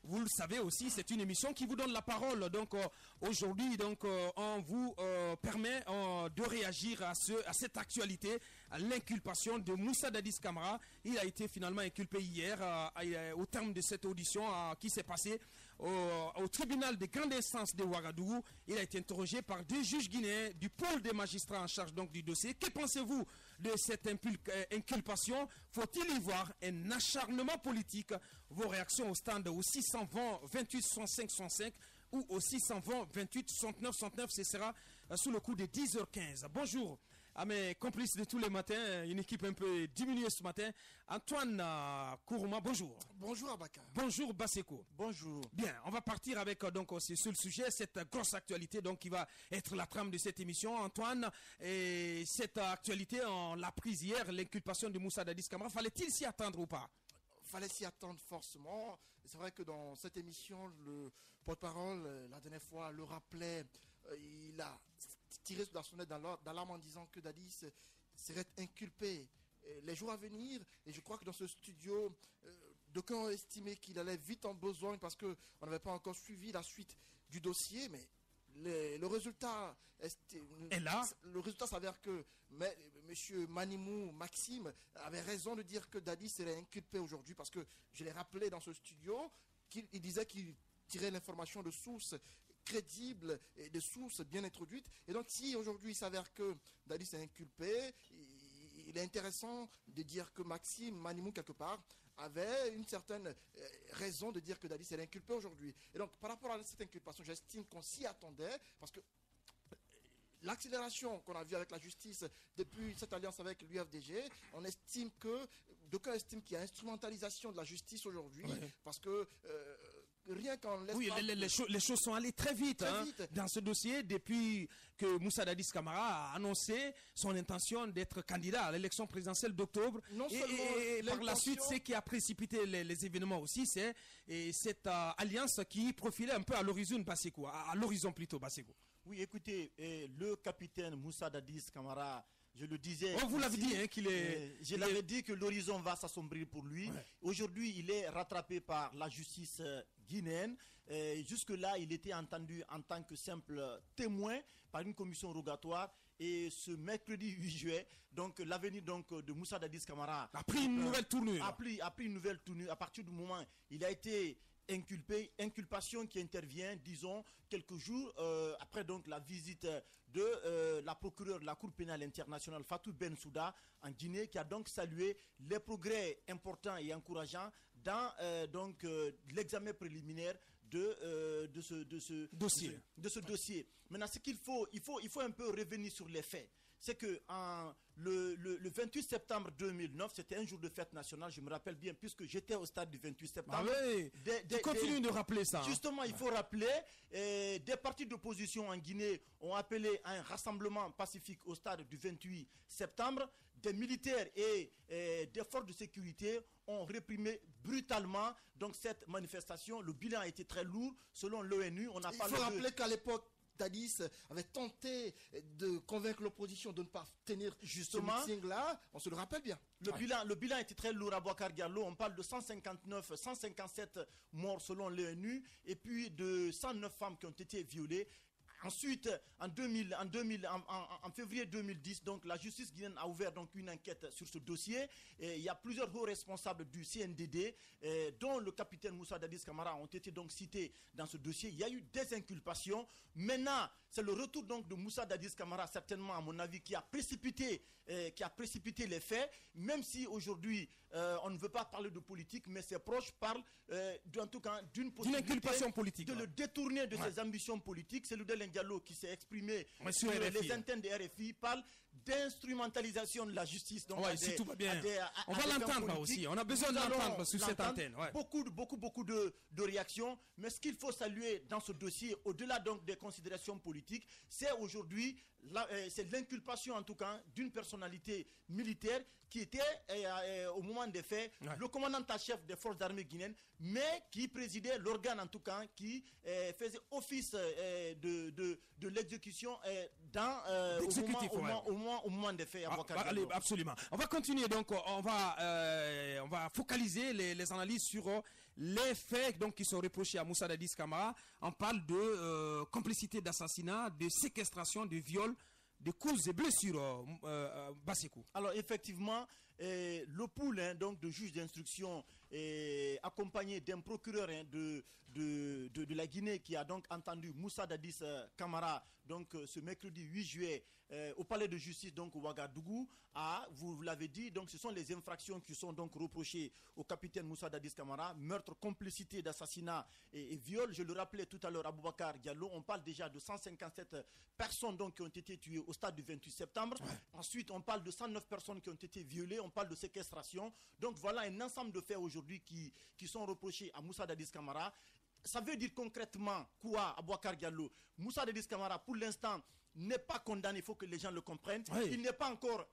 vous le savez aussi, c'est une émission qui vous donne la parole. Donc aujourd'hui, donc on vous permet de réagir à cette actualité, à l'inculpation de Moussa Dadis Camara. Il a été finalement inculpé hier au terme de cette audition qui s'est passée au tribunal de grande instance de Ouagadougou. Il a été interrogé par deux juges guinéens du pôle des magistrats en charge donc du dossier. Que pensez-vous de cette inculpation? Faut-il y voir un acharnement politique? Vos réactions au stand au 620 28 65 65 ou au 620 28 69 69, ce sera sous le coup de 10h15. Bonjour à mes complices de tous les matins, une équipe un peu diminuée ce matin. Antoine Kourouma, bonjour. Bonjour Abaka. Bonjour Baseko. Bonjour. Bien, on va partir avec donc aussi sur le sujet, cette grosse actualité donc qui va être la trame de cette émission. Antoine, et cette actualité, on l'a prise hier, l'inculpation de Moussa Dadis Camara. Fallait-il s'y attendre ou pas? Fallait s'y attendre forcément. C'est vrai que dans cette émission, le porte-parole, la dernière fois, le rappelait, il a tiré sur la sonnette d'alarme en disant que Dadis serait inculpé les jours à venir. Et je crois que dans ce studio, d'aucuns ont estimé qu'il allait vite en besogne parce qu'on n'avait pas encore suivi la suite du dossier, mais le résultat est là. Le résultat s'avère que M. Manimou Maxime avait raison de dire que Dadis serait inculpé aujourd'hui parce que je l'ai rappelé dans ce studio qu'il disait qu'il tirait l'information de sources crédibles et de sources bien introduites. Et donc si aujourd'hui il s'avère que Dadis est inculpé, il est intéressant de dire que Maxime Manimou quelque part avait une certaine raison de dire que Dadis est inculpé aujourd'hui. Et donc par rapport à cette inculpation, j'estime qu'on s'y attendait parce que l'accélération qu'on a vue avec la justice depuis cette alliance avec l'UFDG, on estime que, d'aucuns estiment qu'il y a instrumentalisation de la justice aujourd'hui, parce que rien qu'en l'espace... Oui, les choses sont allées très vite, dans ce dossier, depuis que Moussa Dadis Camara a annoncé son intention d'être candidat à l'élection présidentielle d'octobre. Et par la suite, ce qui a précipité les événements aussi, c'est cette alliance qui profilait un peu à l'horizon Baseko, à l'horizon plutôt Baseko. Oui, écoutez, le capitaine Moussa Dadis Camara, je le disais... vous l'avez dit, qu'il est... Je l'avais dit que l'horizon va s'assombrir pour lui. Ouais. Aujourd'hui, il est rattrapé par la justice guinéenne. Jusque-là, il était entendu en tant que simple témoin par une commission rogatoire. Et ce mercredi 8 juillet, donc l'avenir de Moussa Dadis Camara a pris une nouvelle tournure. A pris une nouvelle tournure à partir du moment où il a été inculpation qui intervient, disons, quelques jours après donc la visite de la procureure de la Cour pénale internationale Fatou Bensouda en Guinée, qui a donc salué les progrès importants et encourageants dans l'examen préliminaire de ce dossier. Maintenant, ce qu'il faut, il faut un peu revenir sur les faits. C'est que le 28 septembre 2009, c'était un jour de fête nationale, je me rappelle bien, puisque j'étais au stade du 28 septembre. Ah oui, tu continues de rappeler ça. Justement, il faut rappeler, des partis d'opposition en Guinée ont appelé à un rassemblement pacifique au stade du 28 septembre. Des militaires et des forces de sécurité ont réprimé brutalement donc cette manifestation. Le bilan a été très lourd. Selon l'ONU, on a parlé. Il faut rappeler qu'à l'époque, Dadis avait tenté de convaincre l'opposition de ne pas tenir justement ce meeting-là. On se le rappelle bien. Le bilan était très lourd à Bouakar Diallo. On parle de 157 morts selon l'ONU et puis de 109 femmes qui ont été violées. Ensuite, en février 2010, donc la justice guinéenne a ouvert donc une enquête sur ce dossier. Et il y a plusieurs hauts responsables du CNDD, dont le capitaine Moussa Dadis Camara, ont été donc cités dans ce dossier. Il y a eu des inculpations. Maintenant, c'est le retour donc de Moussa Dadis Camara, certainement à mon avis, qui a précipité les faits. Même si aujourd'hui, on ne veut pas parler de politique, mais ses proches parlent, en tout cas, d'une possibilité inculpation politique, de le détourner de ses ambitions politiques. C'est le Diallo qui s'est exprimé sur les antennes de RFI parle d'instrumentalisation de la justice. Donc si tout va bien, on va l'entendre aussi. On a besoin de l'entendre sur cette antenne. Beaucoup de réactions. Mais ce qu'il faut saluer dans ce dossier, au-delà donc des considérations politiques, c'est aujourd'hui c'est l'inculpation en tout cas d'une personnalité militaire qui était au moment des faits le commandant en chef des forces armées guinéennes, mais qui présidait l'organe en tout cas qui faisait office de l'exécution au moment des faits. Absolument. On va continuer donc, on va focaliser les analyses sur les faits donc, qui sont reprochés à Moussa Dadis Camara, on parle de complicité d'assassinat, de séquestration, de viol, de coups et blessures, Basekou. Alors effectivement, le pool donc de juges d'instruction accompagné d'un procureur de la Guinée qui a donc entendu Moussa Dadis Camara donc ce mercredi 8 juillet au palais de justice donc au Ouagadougou. Vous l'avez dit, donc ce sont les infractions qui sont donc reprochées au capitaine Moussa Dadis Camara: meurtre, complicité d'assassinat et viol. Je le rappelais tout à l'heure, Aboubacar Diallo, on parle déjà de 157 personnes donc qui ont été tuées au stade du 28 septembre. Ouais. Ensuite, on parle de 109 personnes qui ont été violées, on parle de séquestration. Donc voilà un ensemble de faits aujourd'hui qui sont reprochés à Moussa Dadis Camara. Ça veut dire concrètement quoi, Aboubacar Diallo? Moussa Dadis Camara, pour l'instant, n'est pas condamné, il faut que les gens le comprennent. Oui. Il n'est pas encore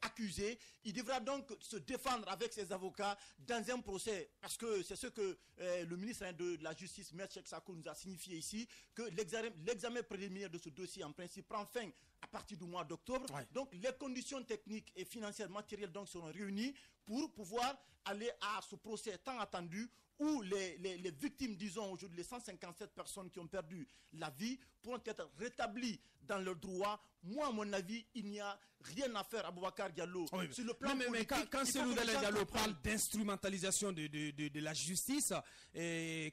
accusé. Il devra donc se défendre avec ses avocats dans un procès, parce que c'est ce que le ministre de la Justice, M. Cheikh Sakou, nous a signifié ici, que l'examen préliminaire de ce dossier, en principe, prend fin à partir du mois d'octobre. Ouais. Donc, les conditions techniques et financières, matérielles donc, seront réunies pour pouvoir aller à ce procès tant attendu, où les victimes, disons aujourd'hui, les 157 personnes qui ont perdu la vie, pourront être rétablies dans leur droit. Moi, à mon avis, il n'y a rien à faire à Aboubacar Diallo. Oui, sur le plan politique, quand Cellou Dalein Diallo parle d'instrumentalisation de la justice,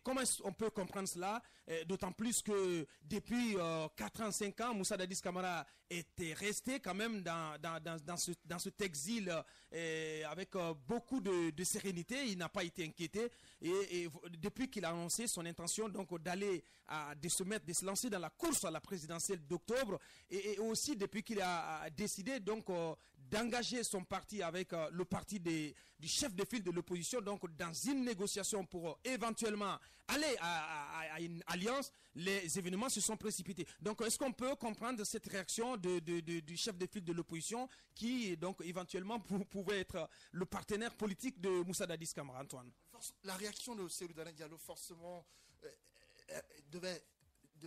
comment on peut comprendre cela? D'autant plus que depuis 4 ans, 5 ans, Moussa Dadis Camara était resté quand même dans cet exil avec beaucoup de sérénité. Il n'a pas été inquiété. Et depuis qu'il a annoncé son intention donc d'aller de se lancer dans la course à la présidentielle d'octobre, et aussi depuis qu'il a décidé donc d'engager son parti avec le parti du chef de file de l'opposition, donc dans une négociation pour éventuellement aller à une alliance, les événements se sont précipités. Donc est-ce qu'on peut comprendre cette réaction du chef de file de l'opposition qui donc éventuellement pouvait être le partenaire politique de Moussa Dadis Camara, Antoine? La réaction de Cellou Dalein Diallo forcément devait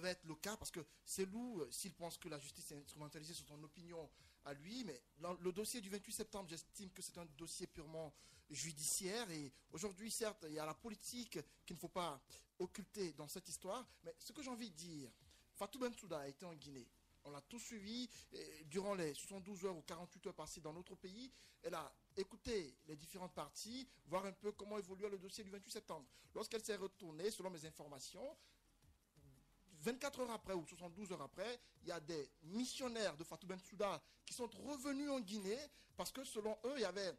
être le cas, parce que Cellou, s'il pense que la justice est instrumentalisée sur son opinion à lui, mais dans le dossier du 28 septembre, j'estime que c'est un dossier purement judiciaire, et aujourd'hui, certes, il y a la politique qu'il ne faut pas occulter dans cette histoire, mais ce que j'ai envie de dire, Fatou Bensouda a été en Guinée. On l'a tout suivi durant les 72 heures ou 48 heures passées dans notre pays. Elle a écouté les différentes parties, voir un peu comment évoluait le dossier du 28 septembre. Lorsqu'elle s'est retournée, selon mes informations, 24 heures après ou 72 heures après, il y a des missionnaires de Fatou Bensouda qui sont revenus en Guinée parce que selon eux, il y avait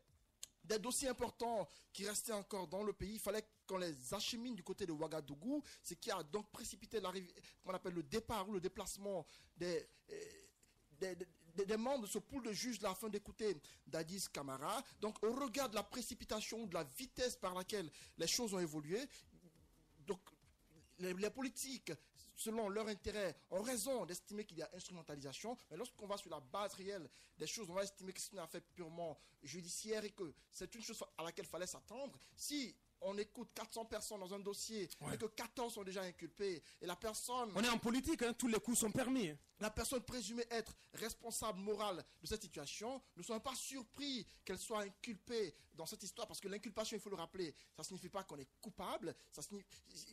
des dossiers importants qui restaient encore dans le pays. Il fallait qu'on les achemine du côté de Ouagadougou, ce qui a donc précipité l'arrivée, qu'on appelle le départ ou le déplacement des membres de ce pool de juges là, afin d'écouter Dadis Camara. Donc au regard de la précipitation ou de la vitesse par laquelle les choses ont évolué, donc les politiques, selon leur intérêt, ont raison d'estimer qu'il y a instrumentalisation, mais lorsqu'on va sur la base réelle des choses, on va estimer que c'est une affaire purement judiciaire et que c'est une chose à laquelle il fallait s'attendre. Si on écoute 400 personnes dans un dossier, et que 14 sont déjà inculpés, et la personne... On est en politique, hein, tous les coups sont permis. La personne présumée être responsable morale de cette situation, ne soyons pas surpris qu'elle soit inculpée dans cette histoire, parce que l'inculpation, il faut le rappeler, ça ne signifie pas qu'on est coupable.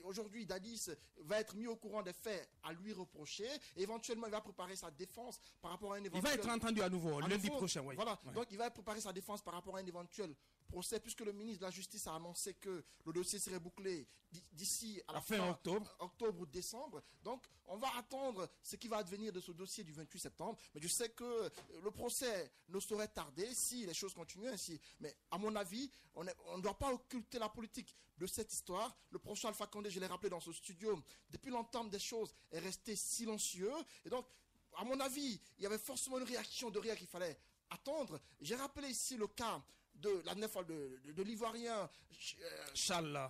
Aujourd'hui, Dadis va être mis au courant des faits à lui reprocher, et éventuellement, il va préparer sa défense par rapport à un éventuel... Il va être entendu à nouveau, lundi prochain, oui. Voilà, donc il va préparer sa défense par rapport à un éventuel procès, puisque le ministre de la Justice a annoncé que le dossier serait bouclé d'ici à la fin octobre ou décembre. Donc, on va attendre ce qui va advenir de ce dossier du 28 septembre. Mais je sais que le procès ne saurait tarder si les choses continuent ainsi. Mais à mon avis, on ne doit pas occulter la politique de cette histoire. Le prochain Alpha Condé, je l'ai rappelé dans ce studio, depuis l'entame des choses, est resté silencieux. Et donc, à mon avis, il y avait forcément une réaction de rire qu'il fallait attendre. J'ai rappelé ici le cas de l'Ivoirien Charles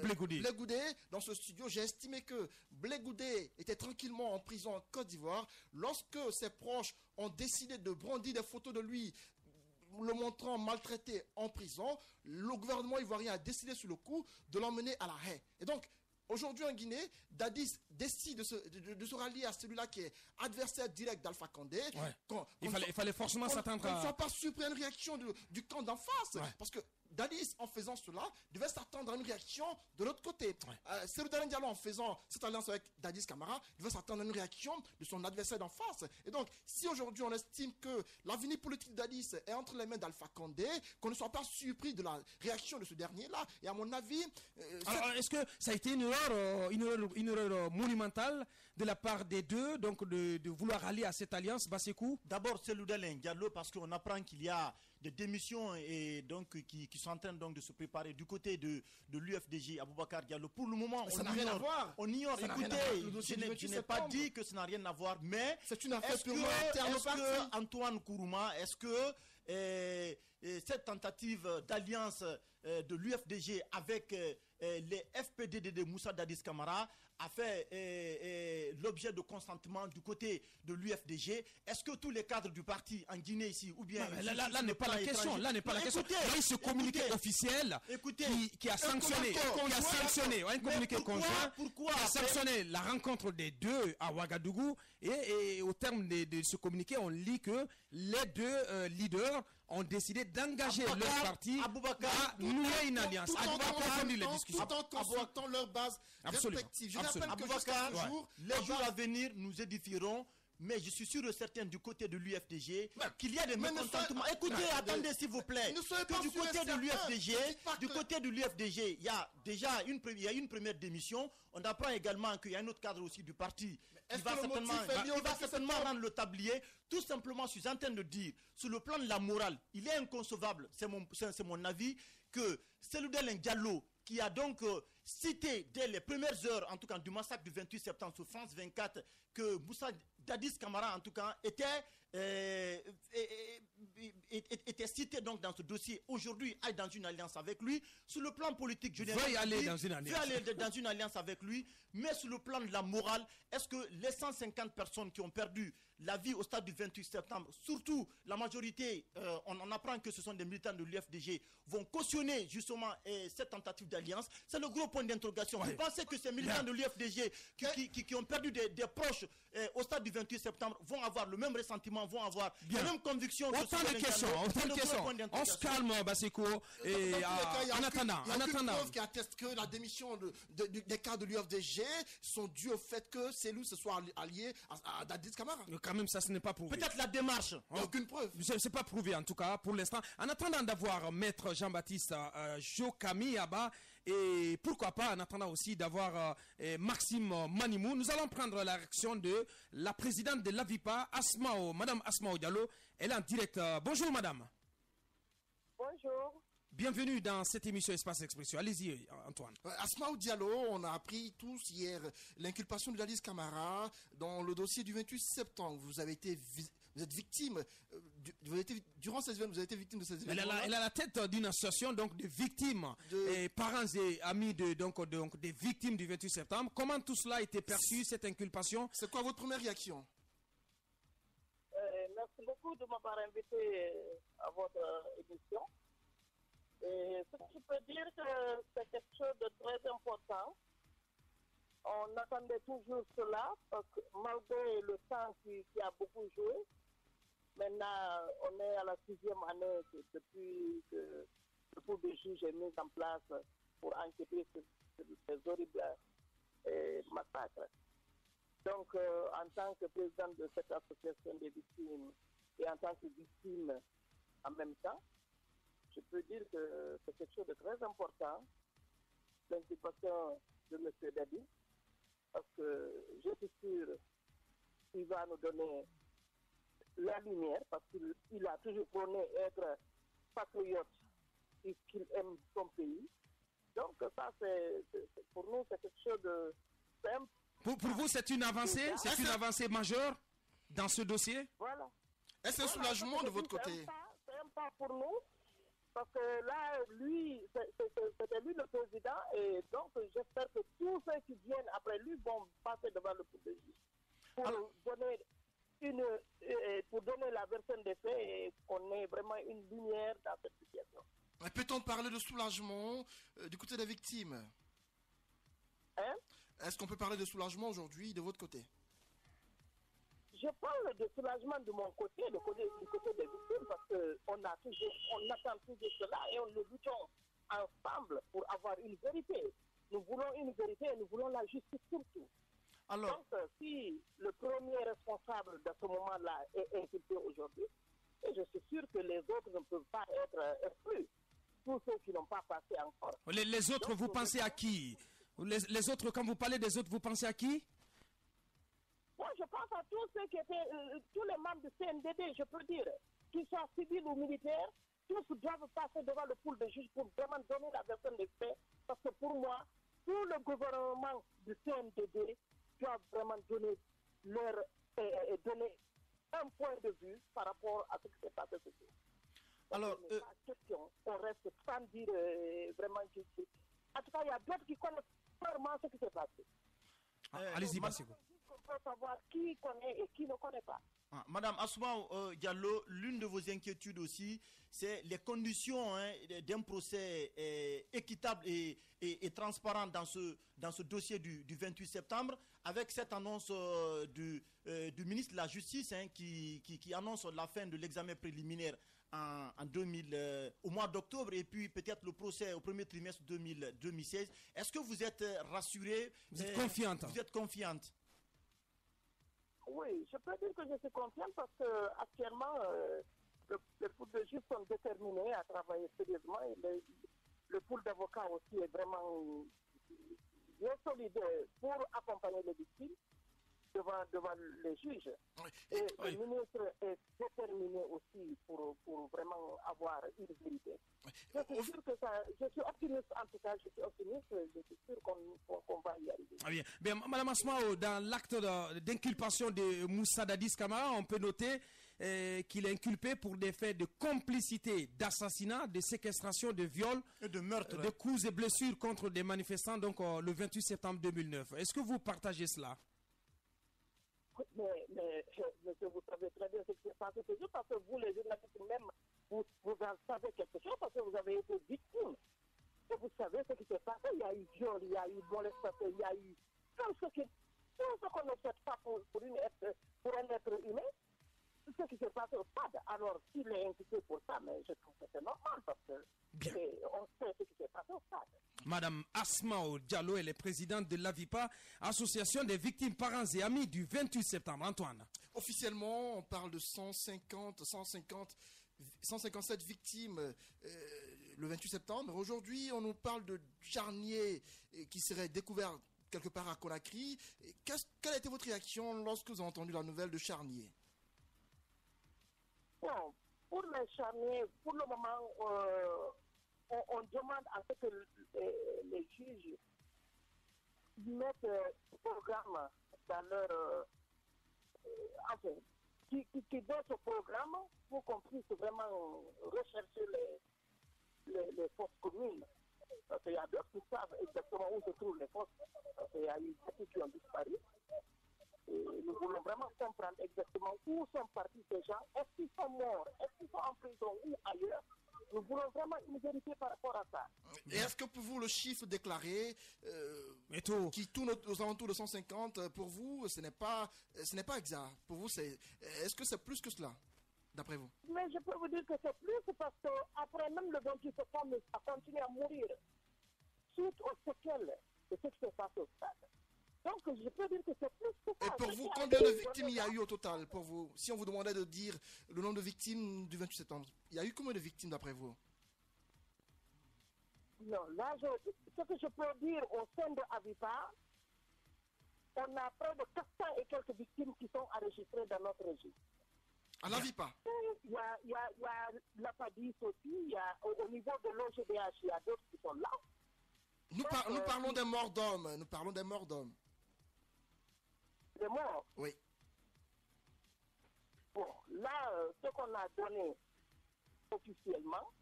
Blé-Goudé. Dans ce studio, j'ai estimé que Blé-Goudé était tranquillement en prison en Côte d'Ivoire lorsque ses proches ont décidé de brandir des photos de lui le montrant maltraité en prison. Le gouvernement ivoirien a décidé sur le coup de l'emmener à La Haye. Et donc, aujourd'hui en Guinée, Dadis décide de se rallier à celui-là qui est adversaire direct d'Alpha Condé. Il fallait forcément s'attendre à... Qu'on ne soit pas surpris à une réaction du camp d'en face. Parce que Dadis, en faisant cela, devait s'attendre à une réaction de l'autre côté. Selouda Diallo, en faisant cette alliance avec Dadis Camara, devait s'attendre à une réaction de son adversaire d'en face. Et donc, si aujourd'hui on estime que l'avenir politique d'Adis est entre les mains d'Alpha Condé, qu'on ne soit pas surpris de la réaction de ce dernier-là, et à mon avis... Alors, est-ce que ça a été une erreur monumentale de la part des deux, donc de vouloir aller à cette alliance, Basekou? D'abord, c'est Selouda Diallo, parce qu'on apprend qu'il y a des démissions et donc qui sont en train donc de se préparer du côté de l'UFDG, Aboubacar Diallo. Pour le moment, ça n'a rien à voir. On ignore. Écoutez, je n'ai pas dit que ça n'a rien à voir, mais c'est une affaire purement interne au parti. Antoine Kourouma, est-ce que cette tentative d'alliance de l'UFDG avec les FPDD de Moussa Dadis Camara a fait l'objet de consentement du côté de l'UFDG? Est-ce que tous les cadres du parti en Guinée ici, ou bien... Là n'est pas la question. Là n'est pas la question. Il y a ce communiqué officiel qui a sanctionné un communiqué conjoint qui a sanctionné la rencontre des deux à Ouagadougou. Et au terme de ce communiqué, on lit que les deux leaders ont décidé d'engager leur parti à nouer une alliance. Tout en consultant leur base respective. Je rappelle que jusqu'à ce jour, les jours à venir nous édifierons. Mais je suis sûr et certain du côté de l'UFDG qu'il y a des mécontentements. Écoutez, attendez s'il vous plaît. Que du côté de l'UFDG, il y a déjà une première démission. On apprend également qu'il y a un autre cadre aussi du parti qui va certainement rendre le tablier. Tout simplement, je suis en train de dire, sur le plan de la morale, il est inconcevable, c'est mon avis, que Selouda Diallo, qui a donc cité dès les premières heures, en tout cas du massacre du 28 septembre sur France 24, que Moussa Dadis Camara, en tout cas, était cité donc dans ce dossier. Aujourd'hui, aille dans une alliance avec lui. Sur le plan politique, je vais aller dans une alliance avec lui. Mais sur le plan de la morale, est-ce que les 150 personnes qui ont perdu la vie au stade du 28 septembre, surtout la majorité, on apprend que ce sont des militants de l'UFDG, vont cautionner justement cette tentative d'alliance? C'est le gros point d'interrogation. Vous pensez que ces militants de l'UFDG qui ont perdu des proches au stade du 28 septembre vont avoir le même ressentiment, vont avoir la même conviction? Autant de questions. On se calme, Basekou. En attendant. Il y a aucune preuve qui atteste que la démission des cadres de l'UFDG sont dues au fait que Selou se soit allié à Dadis Camara. Quand même, ça, ce n'est pas prouvé. Peut-être la démarche. Il n'y a aucune preuve. C'est pas prouvé, en tout cas, pour l'instant. En attendant d'avoir Maître Jean-Baptiste Jokami Abba, et pourquoi pas, en attendant aussi d'avoir Maxime Manimou, nous allons prendre la réaction de la présidente de l'AVIPA, Madame Asmao Diallo. Elle est en direct. Bonjour, madame. Bonjour. Bienvenue dans cette émission Espace Expression. Allez-y, Antoine. Asmao Diallo, on a appris tous hier l'inculpation de Dadis Camara dans le dossier du 28 septembre. Vous êtes victime, durant ces événements, vous avez été victime de ces événements. Elle a la tête d'une association donc, de victimes, et parents et amis donc, des victimes du 28 septembre. Comment tout cela a été perçu, cette inculpation? C'est quoi votre première réaction? Merci beaucoup de m'avoir invité à votre émission. Et ce que je peux dire, que c'est quelque chose de très important. On attendait toujours cela, parce que malgré le temps qui a beaucoup joué, maintenant on est à la 6e année depuis que le cours de juge est mis en place pour enquêter sur ces horribles massacres. Donc, en tant que président de cette association des victimes et en tant que victime en même temps, je peux dire que c'est quelque chose de très important, l'inculpation de M. Dadis, parce que je suis sûr qu'il va nous donner la lumière, parce qu'il a toujours prôné être patriote et qu'il aime son pays. Donc ça, pour nous, c'est quelque chose de simple. Pour vous, c'est une avancée? C'est une avancée majeure dans ce dossier? Voilà. Est-ce un soulagement de votre côté? C'est un pas pour nous. Parce que là, lui, c'était lui le président, et donc j'espère que tous ceux qui viennent après lui vont passer devant le pouvoir pour donner la version des faits et qu'on ait vraiment une lumière dans cette situation. Peut-on parler de soulagement du côté des victimes? Hein? Est-ce qu'on peut parler de soulagement aujourd'hui de votre côté? je parle de soulagement de mon côté, du côté des victimes, parce qu'on attend toujours cela et nous luttons ensemble pour avoir une vérité. Nous voulons une vérité et nous voulons la justice surtout. Alors, Donc, si le premier responsable de ce moment-là est inculpé aujourd'hui, et je suis sûr que les autres ne peuvent pas être exclus. Tous ceux qui n'ont pas passé encore. Les autres, donc, vous pensez à qui? Les autres, quand vous parlez des autres, vous pensez à qui? Moi, je pense à tous ceux qui étaient, tous les membres du CNDD, je peux dire, qu'ils soient civils ou militaires, tous doivent passer devant le pool de juges pour vraiment donner la version des faits. Parce que pour moi, tout le gouvernement du CNDD doit vraiment donner donner un point de vue par rapport à ce qui s'est passé ce jour. Alors, question, on reste sans dire vraiment justice. En tout cas, il y a d'autres qui connaissent clairement ce qui s'est passé. Allez-y, Bassego. On peut savoir qui connaît et qui ne connaît pas. Madame Assoumou Diallo, l'une de vos inquiétudes aussi, c'est les conditions d'un procès équitable et transparent dans ce dossier du 28 septembre, avec cette annonce du ministre de la Justice qui annonce la fin de l'examen préliminaire au mois d'octobre et puis peut-être le procès au premier trimestre 2016. Est-ce que vous êtes rassurée? Vous êtes confiante? Vous êtes confiante? Oui, je peux dire que je suis confiante parce qu'actuellement, les poules de juges sont déterminés à travailler sérieusement et le pool d'avocats aussi est vraiment bien solide pour accompagner les victimes devant les juges. Et le ministre est déterminé aussi pour vraiment avoir une vérité. Je suis sûr que je suis optimiste en tout cas, je suis optimiste, je suis sûr qu'on va y arriver. Ah bien, Madame Assoumou, dans l'acte d'inculpation de Moussa Dadis Camara, on peut noter qu'il est inculpé pour des faits de complicité, d'assassinat, de séquestration, de viol, et de meurtre, de coups et blessures contre des manifestants donc le 28 septembre 2009. Est-ce que vous partagez cela? Mais vous savez très bien ce qui s'est passé ce jour, parce que vous, les journalistes, même, vous en savez quelque chose, parce que vous avez été victime. Et vous savez ce qui s'est passé. Il y a eu viol, il y a eu molestation, il y a eu tout ce qu'on ne fait pas pour un être humain. Ce qui s'est passé au stade. Alors, s'il est impliqué pour ça, mais je trouve que c'est normal, parce que on sait ce qui s'est passé au stade. Madame Assoumou Diallo, elle est présidente de l'AVIPA, Association des victimes, parents et amis du 28 septembre. Antoine. Officiellement, on parle de 157 victimes le 28 septembre. Aujourd'hui, on nous parle de charniers qui seraient découverts quelque part à Conakry. Quelle a été votre réaction lorsque vous avez entendu la nouvelle de charniers? Bon, pour les charniers, pour le moment, on demande à ce que les juges mettent un programme dans leur... enfin, qui donnent ce programme pour qu'on puisse vraiment rechercher les fosses communes. Parce qu'il y a d'autres qui savent exactement où se trouvent les fosses. Parce qu'il y a eu beaucoup qui ont disparu. Et nous voulons vraiment comprendre exactement où sont partis ces gens. Est-ce qu'ils sont morts? Est-ce qu'ils sont en prison ou ailleurs? Nous voulons vraiment une vérité par rapport à ça. Et est-ce que pour vous, le chiffre déclaré qui tourne aux alentours de 150, pour vous, ce n'est pas exact? Pour vous, est-ce que c'est plus que cela, d'après vous? Mais je peux vous dire que c'est plus parce qu'après même le 28 septembre, ça continue à mourir suite aux séquelles de ce qui s'est passé au stade. Donc, je peux dire que c'est plus que ça. Et pour vous, combien de victimes il y a eu au total pour vous? Si on vous demandait de dire le nombre de victimes du 28 septembre, il y a eu combien de victimes d'après vous? Non, là, ce que je peux dire au sein de Avipa, on a près de 400 et quelques victimes qui sont enregistrées dans notre registre. À l'Avipa? Il y a la PADIS aussi, il y a, au niveau de l'OGDH, il y a d'autres qui sont là. Nous parlons des morts d'hommes. Nous parlons des morts d'hommes. Des morts? Oui. Bon, là, ce qu'on a donné officiellement,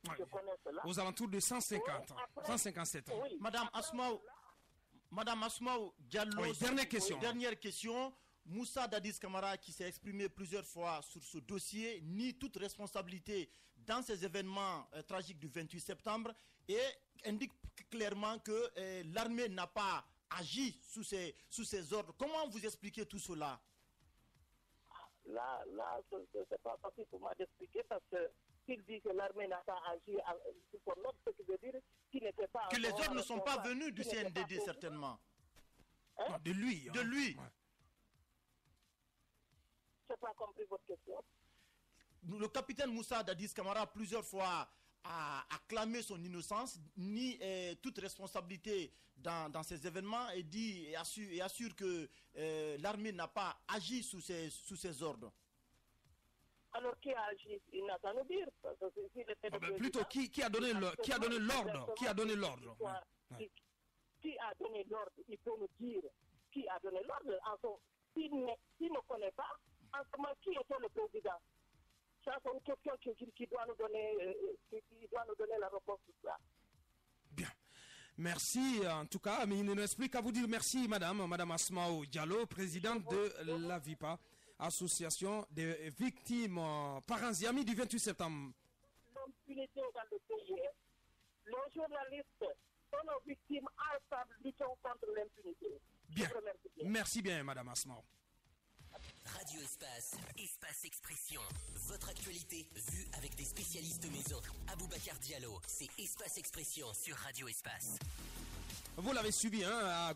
je connais cela. Aux alentours de 150, 157 ans. Oui. Madame Assoumou Diallo, Oui, dernière question. Moussa Dadis Camara, qui s'est exprimé plusieurs fois sur ce dossier, nie toute responsabilité dans ces événements tragiques du 28 septembre et indique clairement que l'armée n'a pas agi sous ces ordres. Comment vous expliquez tout cela? Là, c'est pas facile pour moi d'expliquer parce que s'il dit que l'armée n'a pas agi sous son ordre, ce qui veut dire qu'il n'était pas... Que les ordres ne sont pas venus du CNDD, certainement. Hein? Non, de lui. De lui. Ouais. Je n'ai pas compris votre question. Le capitaine Moussa Dadis Camara, plusieurs fois, a clamé son innocence, nie toute responsabilité dans ces événements et assure que l'armée n'a pas agi sous ses ordres. Alors qui a agi? Il n'a qu'à nous dire. Parce que s'il était le Plutôt, qui a donné l'ordre? Qui a donné l'ordre? Qui a donné l'ordre? Il faut nous dire qui a donné l'ordre. S'il ne connaît pas, en ce moment, qui était le président? Ça, c'est une question qui doit nous donner la réponse de ça. Bien. Merci en tout cas, mais il ne nous explique qu'à vous dire merci Madame Asmao Diallo, présidente de l'AVIPA, Association des victimes, parents et amis du 28 septembre. L'impunité dans le pays. Les journalistes sont nos victimes ensemble, luttons contre l'impunité. Bien. Merci bien Madame Asmao. Radio Espace, Espace Expression. Votre actualité vue avec des spécialistes maison. Aboubacar Diallo, c'est Espace Expression sur Radio Espace. Vous l'avez suivi,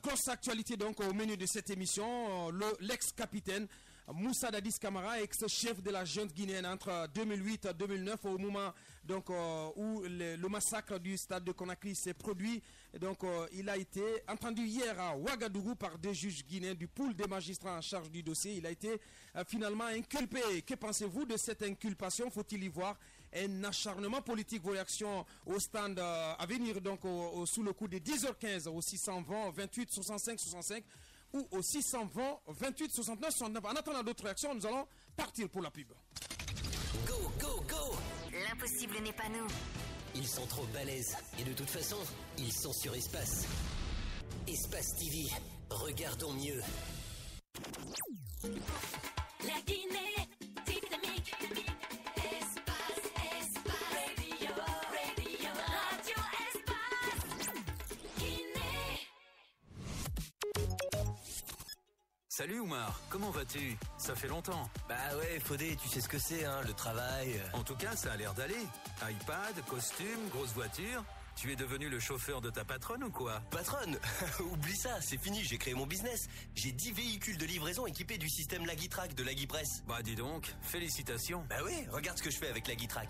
grosse actualité donc au menu de cette émission. L'ex-capitaine Moussa Dadis Camara, ex-chef de la junte guinéenne entre 2008 et 2009, au moment donc, où le massacre du stade de Conakry s'est produit. Donc, il a été entendu hier à Ouagadougou par des juges guinéens du pool des magistrats en charge du dossier. Il a été finalement inculpé. Que pensez-vous de cette inculpation? Faut-il y voir un acharnement politique? Vos réactions au stand à venir donc sous le coup des 10h15 au 620 28 65 65 ou au 620 28 69 69. En attendant d'autres réactions, nous allons partir pour la pub. Go, go, go! L'impossible n'est pas nous. Ils sont trop balèzes. Et de toute façon, ils sont sur Espace. Espace TV. Regardons mieux. La Guinée, dynamique. Espace, radio, radio Espace. Guinée. Salut Oumar, comment vas-tu? Ça fait longtemps. Bah ouais, Fodé, tu sais ce que c'est, hein, le travail. En tout cas, ça a l'air d'aller. iPad, costume, grosse voiture. Tu es devenu le chauffeur de ta patronne ou quoi? Patronne? Oublie ça, c'est fini, j'ai créé mon business. J'ai 10 véhicules de livraison équipés du système Lagitrack de Lagipress. Bah dis donc, félicitations. Bah ouais, regarde ce que je fais avec Lagitrack.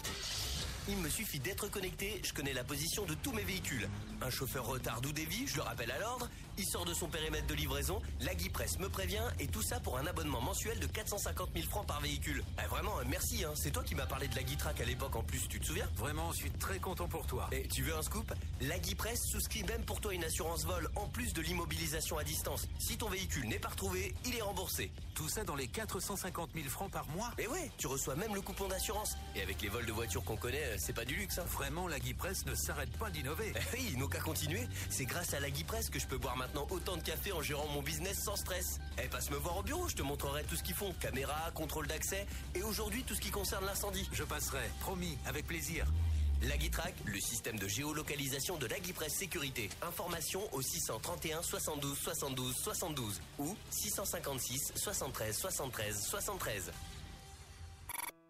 Il me suffit d'être connecté, je connais la position de tous mes véhicules. Un chauffeur retarde ou dévie, je le rappelle à l'ordre. Il sort de son périmètre de livraison, Lagipress me prévient et tout ça pour un abonnement mensuel de 450 000 francs par véhicule. Ah, vraiment, merci, hein. C'est toi qui m'as parlé de Lagitrack à l'époque en plus, tu te souviens? Vraiment, je suis très content pour toi. Et tu veux un scoop? Lagipress souscrit même pour toi une assurance vol en plus de l'immobilisation à distance. Si ton véhicule n'est pas retrouvé, il est remboursé. Tout ça dans les 450 000 francs par mois? Et ouais, tu reçois même le coupon d'assurance. Et avec les vols de voitures qu'on connaît, c'est pas du luxe, hein. Vraiment, Lagipress ne s'arrête pas d'innover. Oui, ils n'ont qu'à continuer. C'est grâce à Lagipress que je peux boire maintenant autant de café en gérant mon business sans stress. Passe me voir au bureau, je te montrerai tout ce qu'ils font. Caméra, contrôle d'accès et aujourd'hui tout ce qui concerne l'incendie. Je passerai, promis, avec plaisir. Lagitrack, le système de géolocalisation de Lagipress Sécurité. Information au 631 72 72 72 ou 656 73 73 73.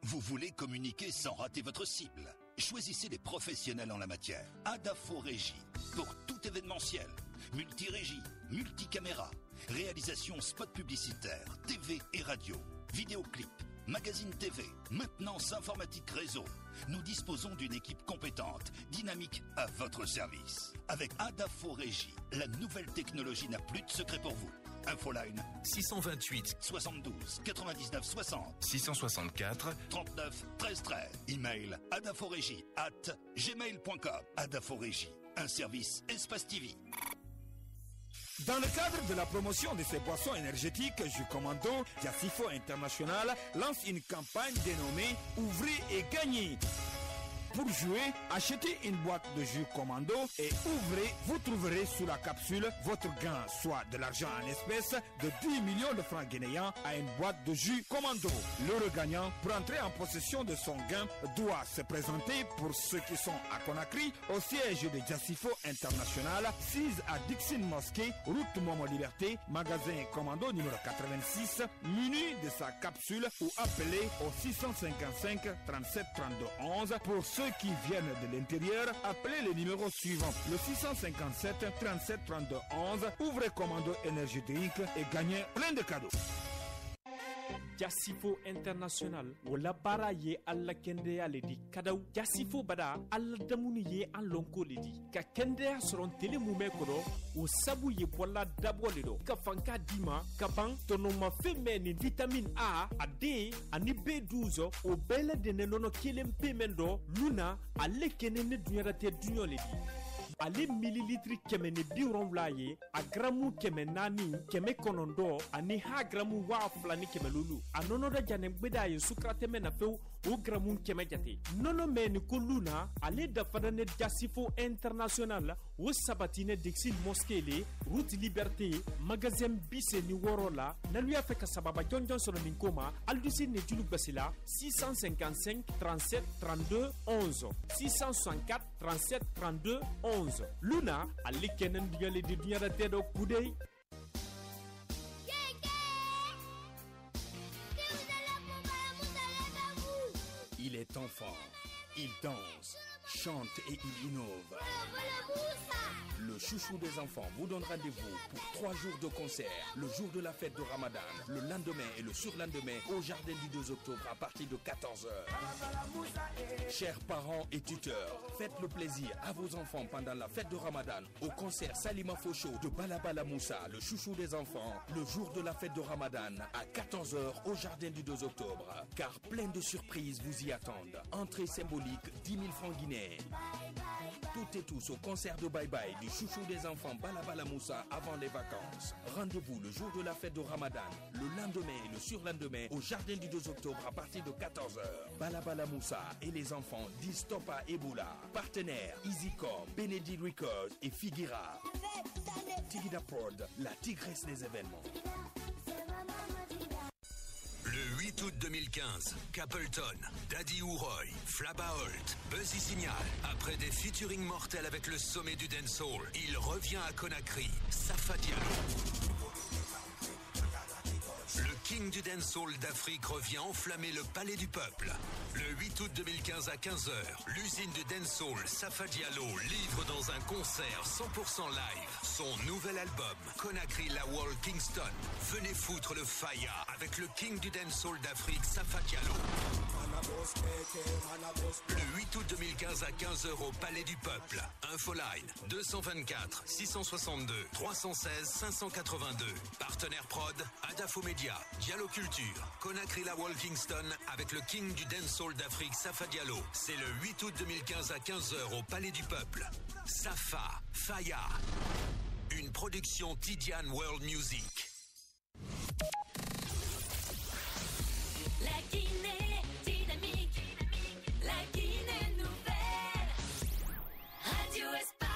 Vous voulez communiquer sans rater votre cible? Choisissez les professionnels en la matière. Adafo Régie, pour tout événementiel. Multirégie, multicaméra, réalisation spot publicitaire, TV et radio, vidéoclip, magazine TV, maintenance informatique réseau. Nous disposons d'une équipe compétente, dynamique à votre service. Avec Adafo Régie, la nouvelle technologie n'a plus de secret pour vous. Infoline 628 72 99 60 664 39 13 13. Email adaforégie@gmail.com. Adaforégie, un service Espace TV. Dans le cadre de la promotion de ces boissons énergétiques, Jus Commando, Yassifo International lance une campagne dénommée Ouvrez et gagnez. Pour jouer, achetez une boîte de jus commando et ouvrez, vous trouverez sous la capsule votre gain, soit de l'argent en espèces de 10 millions de francs guinéens à une boîte de jus commando. Le gagnant, pour entrer en possession de son gain, doit se présenter pour ceux qui sont à Conakry au siège de Jassifo International, 6 à Dixon Mosquée, route Momo Liberté, magasin commando numéro 86, muni de sa capsule ou appelez au 655 37 32 11. Pour ceux qui viennent de l'intérieur, appelez le numéro suivant, le 657 37 32 11. Ouvrez commando énergie drink et gagnez plein de cadeaux. Jassifo International wala bara ye alla kende ya ledi kadaw Jassifo bada alla damuni ye an lonko ledi ka kende ya soron tele mume kodo o sabu ye bola dabo ledo ka fanka dima ka ban tonoma femme ni vitamine A a D ani B12 o bele de nono kelem pemendo luna alle kenene dunyara te dunyo ledi ale mililitri kɛmɛ ni 70 ye a gramu kɛmɛ 4 kɛmɛ 9 ani ha gramu 2 ni kɛmɛ lulu a nɔnɔ da jane gbeda ye sukara tɛmɛ na few o gramu kɛmɛ jate nɔnɔ mɛ ni ko luna ale dafada ne Jassifo International o sabati ne Dixil Mosquée route Liberté magasin bise ni wɔɔrɔ la n'alu y'a fɛ ka sababa jɔnjɔn sɔrɔ nin ko ma aldusi ne julu gbasila 655 37 32 11 664 37 32 11 Luna, ali kenen diale di dunia da tedo kudei. Il est enfant, il danse, chante et il innove. Le chouchou des enfants vous donne rendez-vous pour 3 jours de concert, le jour de la fête de Ramadan, le lendemain et le surlendemain au jardin du 2 octobre à partir de 14h. Chers parents et tuteurs, faites le plaisir à vos enfants pendant la fête de Ramadan au concert Salima Focho de Balabala Moussa, le chouchou des enfants, le jour de la fête de Ramadan à 14h au jardin du 2 octobre. Car plein de surprises vous y attendent. Entrée symbolique 10 000 francs guinéens. Toutes et tous au concert de Bye Bye du chouchou des enfants Balabala Moussa avant les vacances. Rendez-vous le jour de la fête de Ramadan, le lendemain et le surlendemain au jardin du 2 octobre à partir de 14h. Balabala Moussa et les enfants disent stop à Ebola. Partenaires EasyCom, Benedict Records et Figuera. Tigida Prod, la tigresse des événements. Le 8 août 2015, Capleton, Daddy Ouroy, Flabba Holt, Buzzy Signal. Après des featuring mortels avec le sommet du dancehall, il revient à Conakry, Safa Diallo. Le king du dancehall d'Afrique revient enflammer le palais du peuple. Le 8 août 2015 à 15h, l'usine du dancehall Safa Diallo livre dans un concert 100% live son nouvel album Conakry La Wall Kingston. Venez foutre le faya avec le king du dancehall d'Afrique Safa Diallo. Le 8 août 2015 à 15h au Palais du Peuple. Infoline 224 662 316 582. Partenaire prod Adafo Media, Diallo Culture, Conakry La Wall Kingston avec le king du dancehall d'Afrique Safa Diallo. C'est le 8 août 2015 à 15h au Palais du Peuple. Safa, Faya. Une production Tidiane World Music. La Guinée dynamique, la Guinée nouvelle, Radio Espace.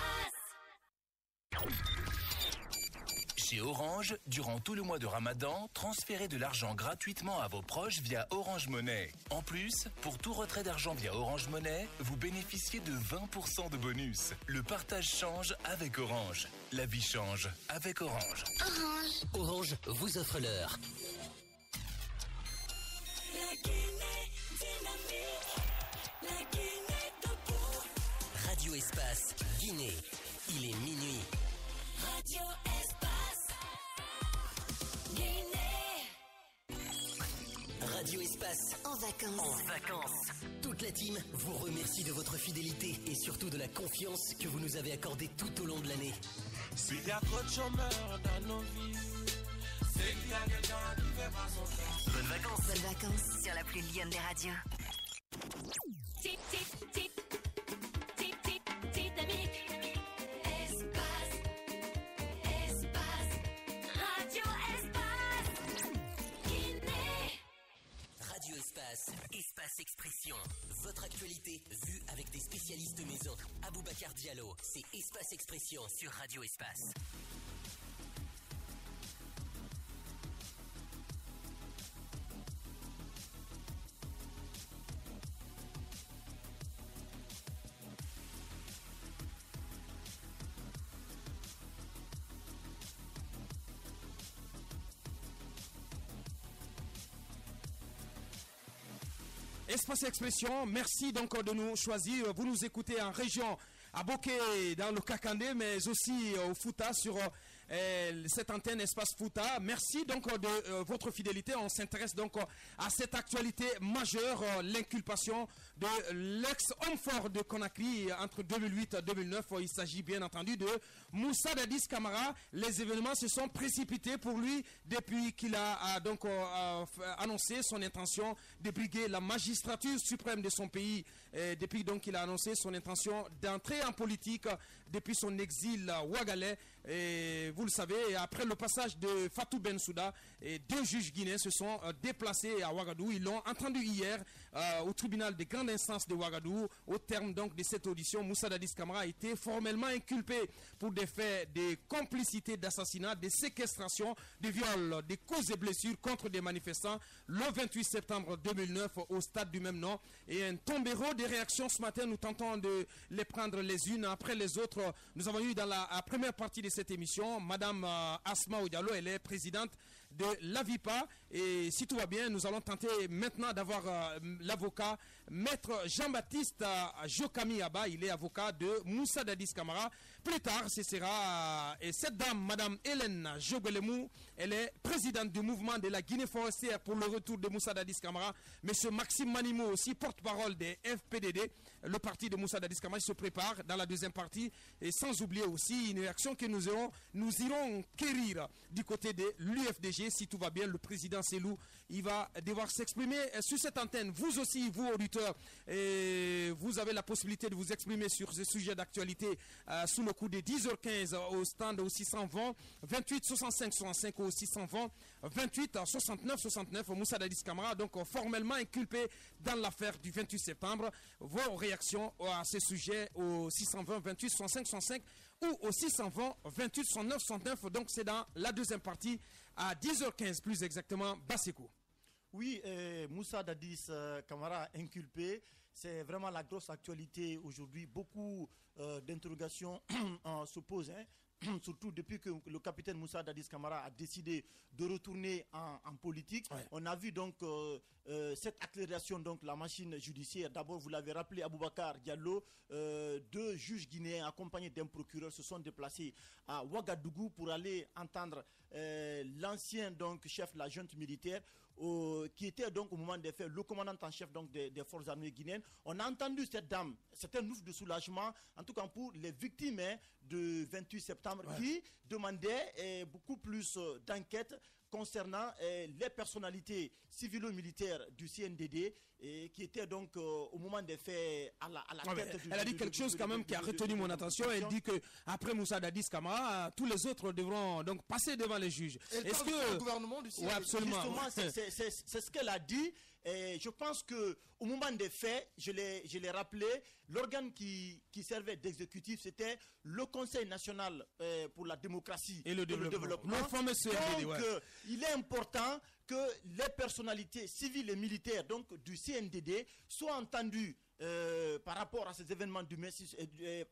Chez Orange, durant tout le mois de Ramadan, transférez de l'argent gratuitement à vos proches via Orange Money. En plus, pour tout retrait d'argent via Orange Money, vous bénéficiez de 20% de bonus. Le partage change avec Orange. La vie change avec Orange. Orange vous offre l'heure. La Guinée dynamique, la Guinée debout. Radio Espace, Guinée. Il est minuit. Radio Espace, Guinée. Radio Espace. En vacances. En vacances. Toute la team vous remercie de votre fidélité et surtout de la confiance que vous nous avez accordée tout au long de l'année. S'il y a trop de chômeurs dans nos vies, c'est qu'il y a quelqu'un qui fait pas son temps. Bonnes vacances. Bonnes vacances sur la plus lionne des radios. Tip, tip, tip. Tip, tip, dynamique. Espace. Espace. Radio Espace. Guinée. Radio Espace. Espace Expression. Votre actualité vue avec des Diallo. C'est Espace Expression sur Radio Espace. Espace Expression, merci donc de nous choisir. Vous nous écoutez en région à Boké, dans le Kakandé, mais aussi au Fouta sur cette antenne Espace Fouta. Merci donc de votre fidélité. On s'intéresse donc à cette actualité majeure, l'inculpation de l'ex-homme fort de Conakry entre 2008 et 2009. Il s'agit bien entendu de Moussa Dadis Camara. Les événements se sont précipités pour lui depuis qu'il a donc annoncé son intention de briguer la magistrature suprême de son pays. Depuis donc qu'il a annoncé son intention d'entrer en politique depuis son exil ouagalais. Et vous le savez, après le passage de Fatou Bensouda, deux juges guinéens se sont déplacés à Ouagadougou. Ils l'ont entendu hier au tribunal de grande instance de Ouagadougou. Au terme donc de cette audition, Moussa Dadis Camara a été formellement inculpé pour des faits de complicité d'assassinat, de séquestration, de viol, de causes et blessures contre des manifestants le 28 septembre 2009 au stade du même nom. Et un tombéro de réactions ce matin, nous tentons de les prendre les unes après les autres. Nous avons eu dans la première partie de cette émission Madame Asma Diallo, elle est présidente de l'AVIPA, et si tout va bien, nous allons tenter maintenant d'avoir l'avocat Maître Jean-Baptiste Jokami Abba. Il est avocat de Moussa Dadis Camara. Plus tard, ce sera cette dame, Madame Hélène Jogolemou, elle est présidente du mouvement de la Guinée forestière pour le retour de Moussa Dadis Camara. Monsieur Maxime Manimo aussi, porte-parole des FPDD, le parti de Moussa Dadis Camara, il se prépare dans la deuxième partie, et sans oublier aussi une réaction que nous irons quérir du côté de l'UFDG. Si tout va bien, le président Selou, il va devoir s'exprimer sur cette antenne. Vous aussi, vous auditeurs, vous avez la possibilité de vous exprimer sur ce sujet d'actualité sous le coup des 10h15 au stand au 620 28 65 65 au 620 28 69 69. Moussa Dadis Camara, donc formellement inculpé dans l'affaire du 28 septembre. Vos réactions à ce sujet au 620 28 65 65 ou au 620 28 69 69. Donc c'est dans la deuxième partie à 10h15 plus exactement. Basseko. Oui, Moussa Dadis Camara inculpé, c'est vraiment la grosse actualité aujourd'hui. Beaucoup d'interrogations se posent, surtout depuis que le capitaine Moussa Dadis Camara a décidé de retourner en politique. Ouais. On a vu donc cette accélération, donc la machine judiciaire. D'abord, vous l'avez rappelé, Aboubacar Diallo, deux juges guinéens accompagnés d'un procureur se sont déplacés à Ouagadougou pour aller entendre l'ancien donc chef de la junte militaire, qui était donc au moment des faits le commandant en chef donc des forces armées guinéennes. On a entendu cette dame, c'est un ouf de soulagement, en tout cas pour les victimes de 28 septembre, qui demandaient beaucoup plus d'enquête concernant les personnalités civilo-militaires du CNDD qui étaient donc au moment des faits à la tête. Elle a dit quelque chose quand même qui a retenu mon attention. Elle dit que après Moussa Dadis Camara, tous les autres devront donc passer devant les juges. Est-ce que le gouvernement du CNDD, absolument. Justement, c'est ce qu'elle a dit. Et je pense que au moment des faits, je l'ai rappelé, l'organe qui servait d'exécutif, c'était le Conseil national pour la démocratie et le développement. Donc, il est important que les personnalités civiles et militaires donc du CNDD soient entendues par rapport à ces événements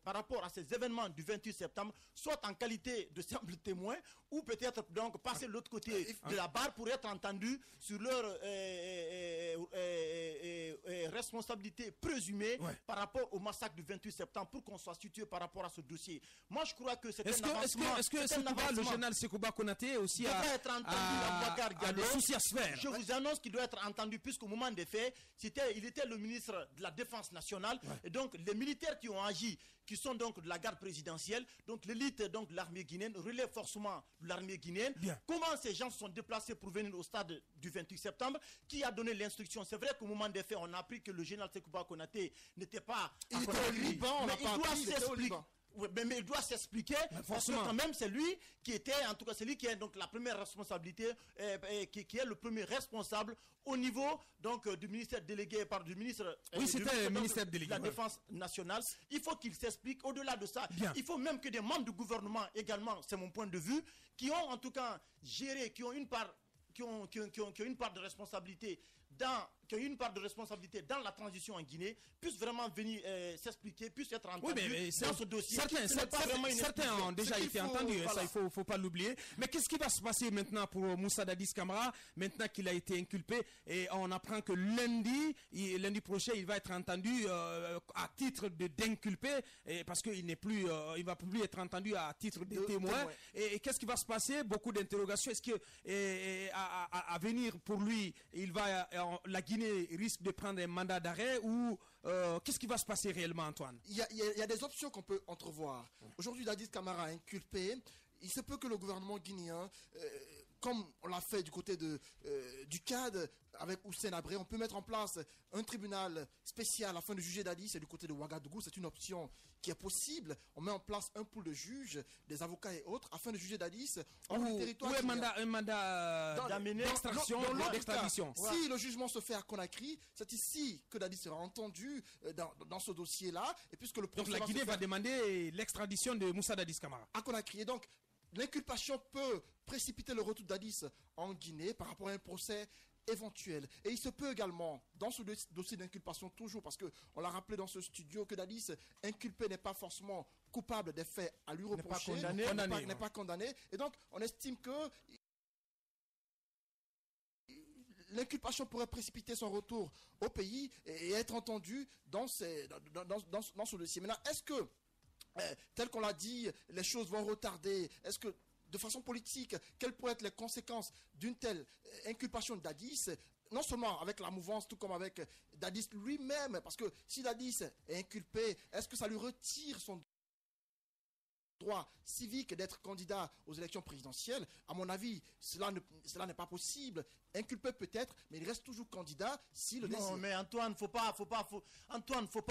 par rapport à ces événements du 28 septembre, soit en qualité de simple témoin, ou peut-être donc passer de l'autre côté de la barre pour être entendu sur leur responsabilité présumée par rapport au massacre du 28 septembre, pour qu'on soit situé par rapport à ce dossier. Moi, je crois que c'est un avancement. Est-ce que le général Sekouba Konaté aussi devrait être entendu des soucis à se faire? Je vous annonce qu'il doit être entendu, puisqu'au moment des faits, il était le ministre de la Défense nationale, et donc les militaires qui ont agi, qui sont donc de la garde présidentielle, donc l'élite donc de l'armée guinéenne, relève forcément de l'armée guinéenne. Bien. Comment ces gens se sont déplacés pour venir au stade du 28 septembre? Qui a donné l'instruction? C'est vrai qu'au moment des faits, on a appris que le général Sekouba Konaté n'était pas à Conakry, mais il doit s'expliquer. Oui, mais il doit s'expliquer, parce que quand même c'est lui qui était, en tout cas c'est lui qui a donc la première responsabilité, qui est le premier responsable au niveau donc du ministère délégué par du ministre. Oui, c'était le ministère délégué. La défense nationale. Il faut qu'il s'explique. Au-delà de ça, il faut même que des membres du gouvernement également, c'est mon point de vue, qui ont en tout cas géré, qui ont une part de responsabilité dans la transition en Guinée, puissent vraiment venir s'expliquer, puissent être entendus dans ce dossier. Certains ont déjà été entendus, ça il faut pas l'oublier. Mais qu'est-ce qui va se passer maintenant pour Moussa Dadis Camara, maintenant qu'il a été inculpé, et on apprend que lundi prochain, il va être entendu à titre d'inculpé, parce qu'il il va plus être entendu à titre de témoin. Et qu'est-ce qui va se passer? Beaucoup d'interrogations. Est-ce que à venir pour lui, la Guinée risque de prendre un mandat d'arrêt, ou qu'est-ce qui va se passer réellement, Antoine? Il y a des options qu'on peut entrevoir. Aujourd'hui, Dadis Camara inculpé. Il se peut que le gouvernement guinéen, comme on l'a fait du côté du CAD avec Hussein Abré, on peut mettre en place un tribunal spécial afin de juger Dadis. Et du côté de Ouagadougou, c'est une option qui est possible. On met en place un pool de juges, des avocats et autres, afin de juger Dadis hors du territoire. Ou un mandat d'extraction, d'extradition. Si le jugement se fait à Conakry, c'est ici que Dadis sera entendu dans ce dossier-là. Et puisque donc la Guinée va demander l'extradition de Moussa Dadis Camara à Conakry. Et donc, l'inculpation peut précipiter le retour d'Adis en Guinée par rapport à un procès éventuel. Et il se peut également, dans ce dossier d'inculpation toujours, parce qu'on l'a rappelé dans ce studio, que Dadis inculpé n'est pas forcément coupable des faits à lui reprocher, n'est pas condamné. Et donc, on estime que l'inculpation pourrait précipiter son retour au pays et être entendu dans ce dossier. Maintenant, est-ce que tel qu'on l'a dit, les choses vont retarder? Est-ce que, de façon politique, quelles pourraient être les conséquences d'une telle inculpation de Dadis? Non seulement avec la mouvance, tout comme avec Dadis lui-même, parce que si Dadis est inculpé, est-ce que ça lui retire son droit civique d'être candidat aux élections présidentielles? À mon avis, cela n'est pas possible. Inculpé peut-être, mais il reste toujours candidat si le désire. Non, mais Antoine, faut pas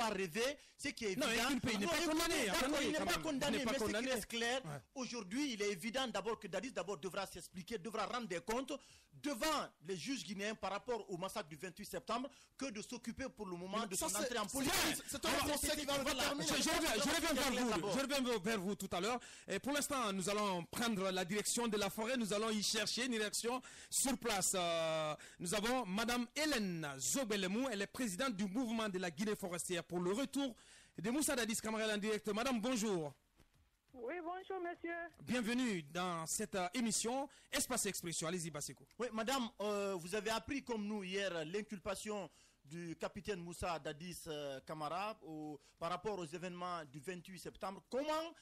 rêver. C'est qui est évident. Non, inculpé, il n'est pas condamné. Il n'est pas condamné, mais ce qui reste clair, aujourd'hui, il est évident d'abord que Dadis devra s'expliquer, devra rendre des comptes devant les juges guinéens par rapport au massacre du 28 septembre, que de s'occuper pour le moment de son entrée en politique. C'est un procès qui va le terminer. Je reviens vers vous tout à l'heure. Et pour l'instant, nous allons prendre la direction de la forêt. Nous allons y chercher une direction sur place. Nous avons Madame Hélène Zobelemou. Elle est présidente du mouvement de la Guinée forestière pour le retour de Moussa Dadis Camara en direct. Madame, bonjour. Oui, bonjour, monsieur. Bienvenue dans cette émission Espace Expression. Allez-y, Basseko. Oui, madame, vous avez appris comme nous hier l'inculpation du capitaine Moussa Dadis Camara par rapport aux événements du 28 septembre. Comment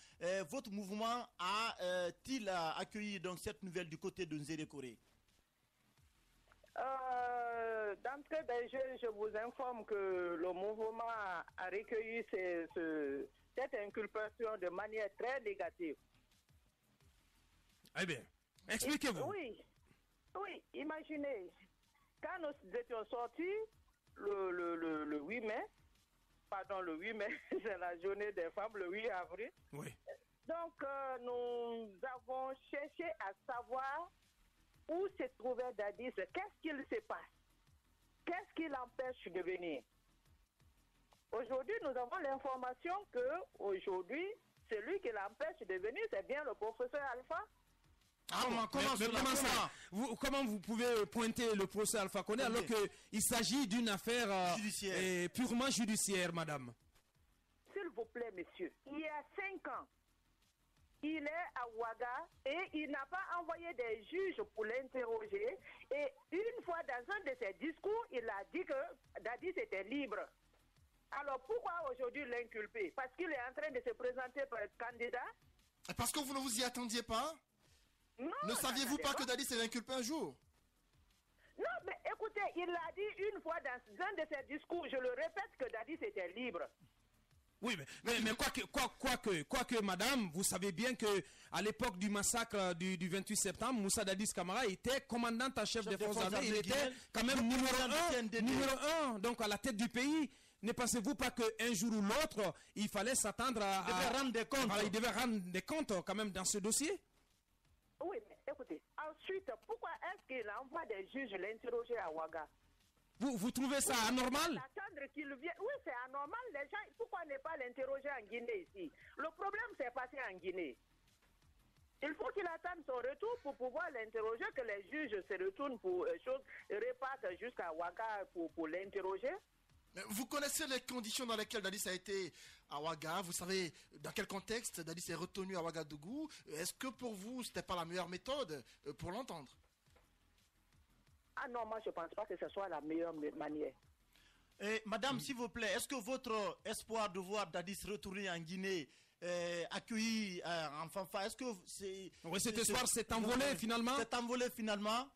votre mouvement a-t-il accueilli donc cette nouvelle du côté de Nzéré Koré? D'entrée de jeu, je vous informe que le mouvement a recueilli cette inculpation de manière très négative. Eh bien, expliquez-vous. Oui, imaginez, quand nous étions sortis le 8 mai, le 8 mai, c'est la journée des femmes, le 8 avril. Oui. Donc, nous avons cherché à savoir où se trouvait Dadis, qu'est-ce qu'il se passe, qu'est-ce qui l'empêche de venir. Aujourd'hui, nous avons l'information que aujourd'hui, celui qui l'empêche de venir, c'est bien le professeur Alpha. Comment vous pouvez pointer le procès Alpha Condé alors qu'il s'agit d'une affaire purement judiciaire, madame? S'il vous plaît, monsieur, il y a 5 ans, il est à Ouaga et il n'a pas envoyé des juges pour l'interroger. Et une fois dans un de ses discours, il a dit que Dadis était libre. Alors pourquoi aujourd'hui l'inculper? Parce qu'il est en train de se présenter pour être candidat? Parce que vous ne vous y attendiez pas? Non. Ne saviez-vous pas que Dadis est inculpé un jour? Non, mais écoutez, il l'a dit une fois dans un de ses discours, je le répète, que Dadis était libre. Oui, mais quoique, madame, vous savez bien que à l'époque du massacre du 28 septembre, Moussa Dadis Camara était commandant en chef des forces armées. Il était quand même numéro un, donc à la tête du pays. Ne pensez-vous pas qu'un jour ou l'autre, il fallait s'attendre à... Il devait rendre des comptes. Voilà, il devait rendre des comptes quand même dans ce dossier? Oui, mais écoutez, ensuite, pourquoi est-ce qu'il envoie des juges l'interroger à Ouaga? Vous trouvez ça anormal? Attendre qu'il vienne. Oui, c'est anormal. Les gens, pourquoi ne pas l'interroger en Guinée ici? Le problème s'est passé en Guinée. Il faut qu'il attende son retour pour pouvoir l'interroger, que les juges se retournent pour repartent jusqu'à Ouaga pour l'interroger. Mais vous connaissez les conditions dans lesquelles Dadis a été à Ouaga. Vous savez dans quel contexte Dadis est retenu à Ouagadougou. Est-ce que pour vous, ce n'était pas la meilleure méthode pour l'entendre? Ah non, moi je ne pense pas que ce soit la meilleure manière. Madame, s'il vous plaît, est-ce que votre espoir de voir Dadis retourner en Guinée accueilli en fanfare, est-ce que c'est... Oui, cet espoir s'est envolé finalement? S'est envolé finalement?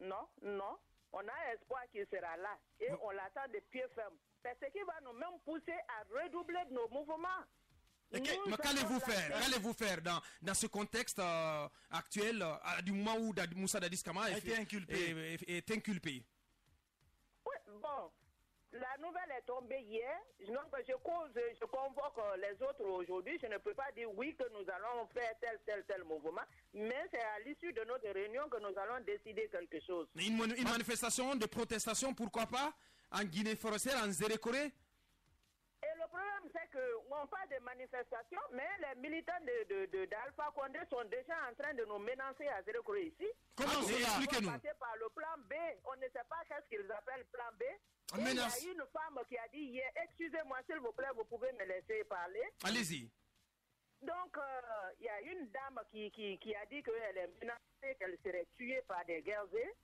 Non, non. On a espoir qu'il sera là et on l'attend de pied ferme. C'est ce qui va nous même pousser à redoubler de nos mouvements. Mais qu'allez-vous faire dans ce contexte actuel, du moment où Moussa Dadis Camara est inculpé? Oui, bon, la nouvelle est tombée hier. Donc je convoque les autres aujourd'hui. Je ne peux pas dire oui que nous allons faire tel mouvement, mais c'est à l'issue de notre réunion que nous allons décider quelque chose. Une manifestation de protestation, pourquoi pas, en Guinée forestière, en Zérékoré? Et le problème, c'est qu'on parle de manifestations, mais les militants d'Alpha Condé sont déjà en train de nous menacer à Zérékoré ici. Comment c'est? Expliquez-nous. On va passer par le plan B. On ne sait pas qu'est-ce qu'ils appellent plan B. Et il y a une femme qui a dit hier, excusez-moi s'il vous plaît, vous pouvez me laisser parler. Allez-y. Donc, il y a une dame qui a dit qu'elle est menacée, qu'elle serait tuée par des guerriers,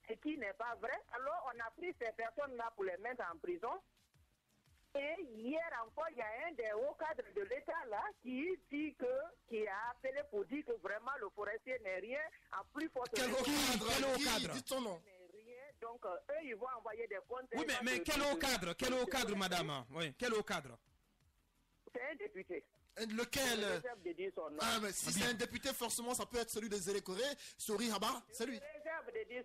ce qui n'est pas vrai. Alors, on a pris ces personnes-là pour les mettre en prison. Et hier encore, il y a un des hauts cadres de l'État là qui a appelé pour dire que vraiment le forestier n'est rien en plus forte. Quel haut cadre? Dites son nom. Donc, eux, ils vont envoyer des comptes. Oui, mais quel haut cadre, madame? Oui, quel haut cadre? C'est un député. Lequel? Ah, mais si c'est un député, forcément, ça peut être celui de Zérékoré. Sori Haba, c'est lui.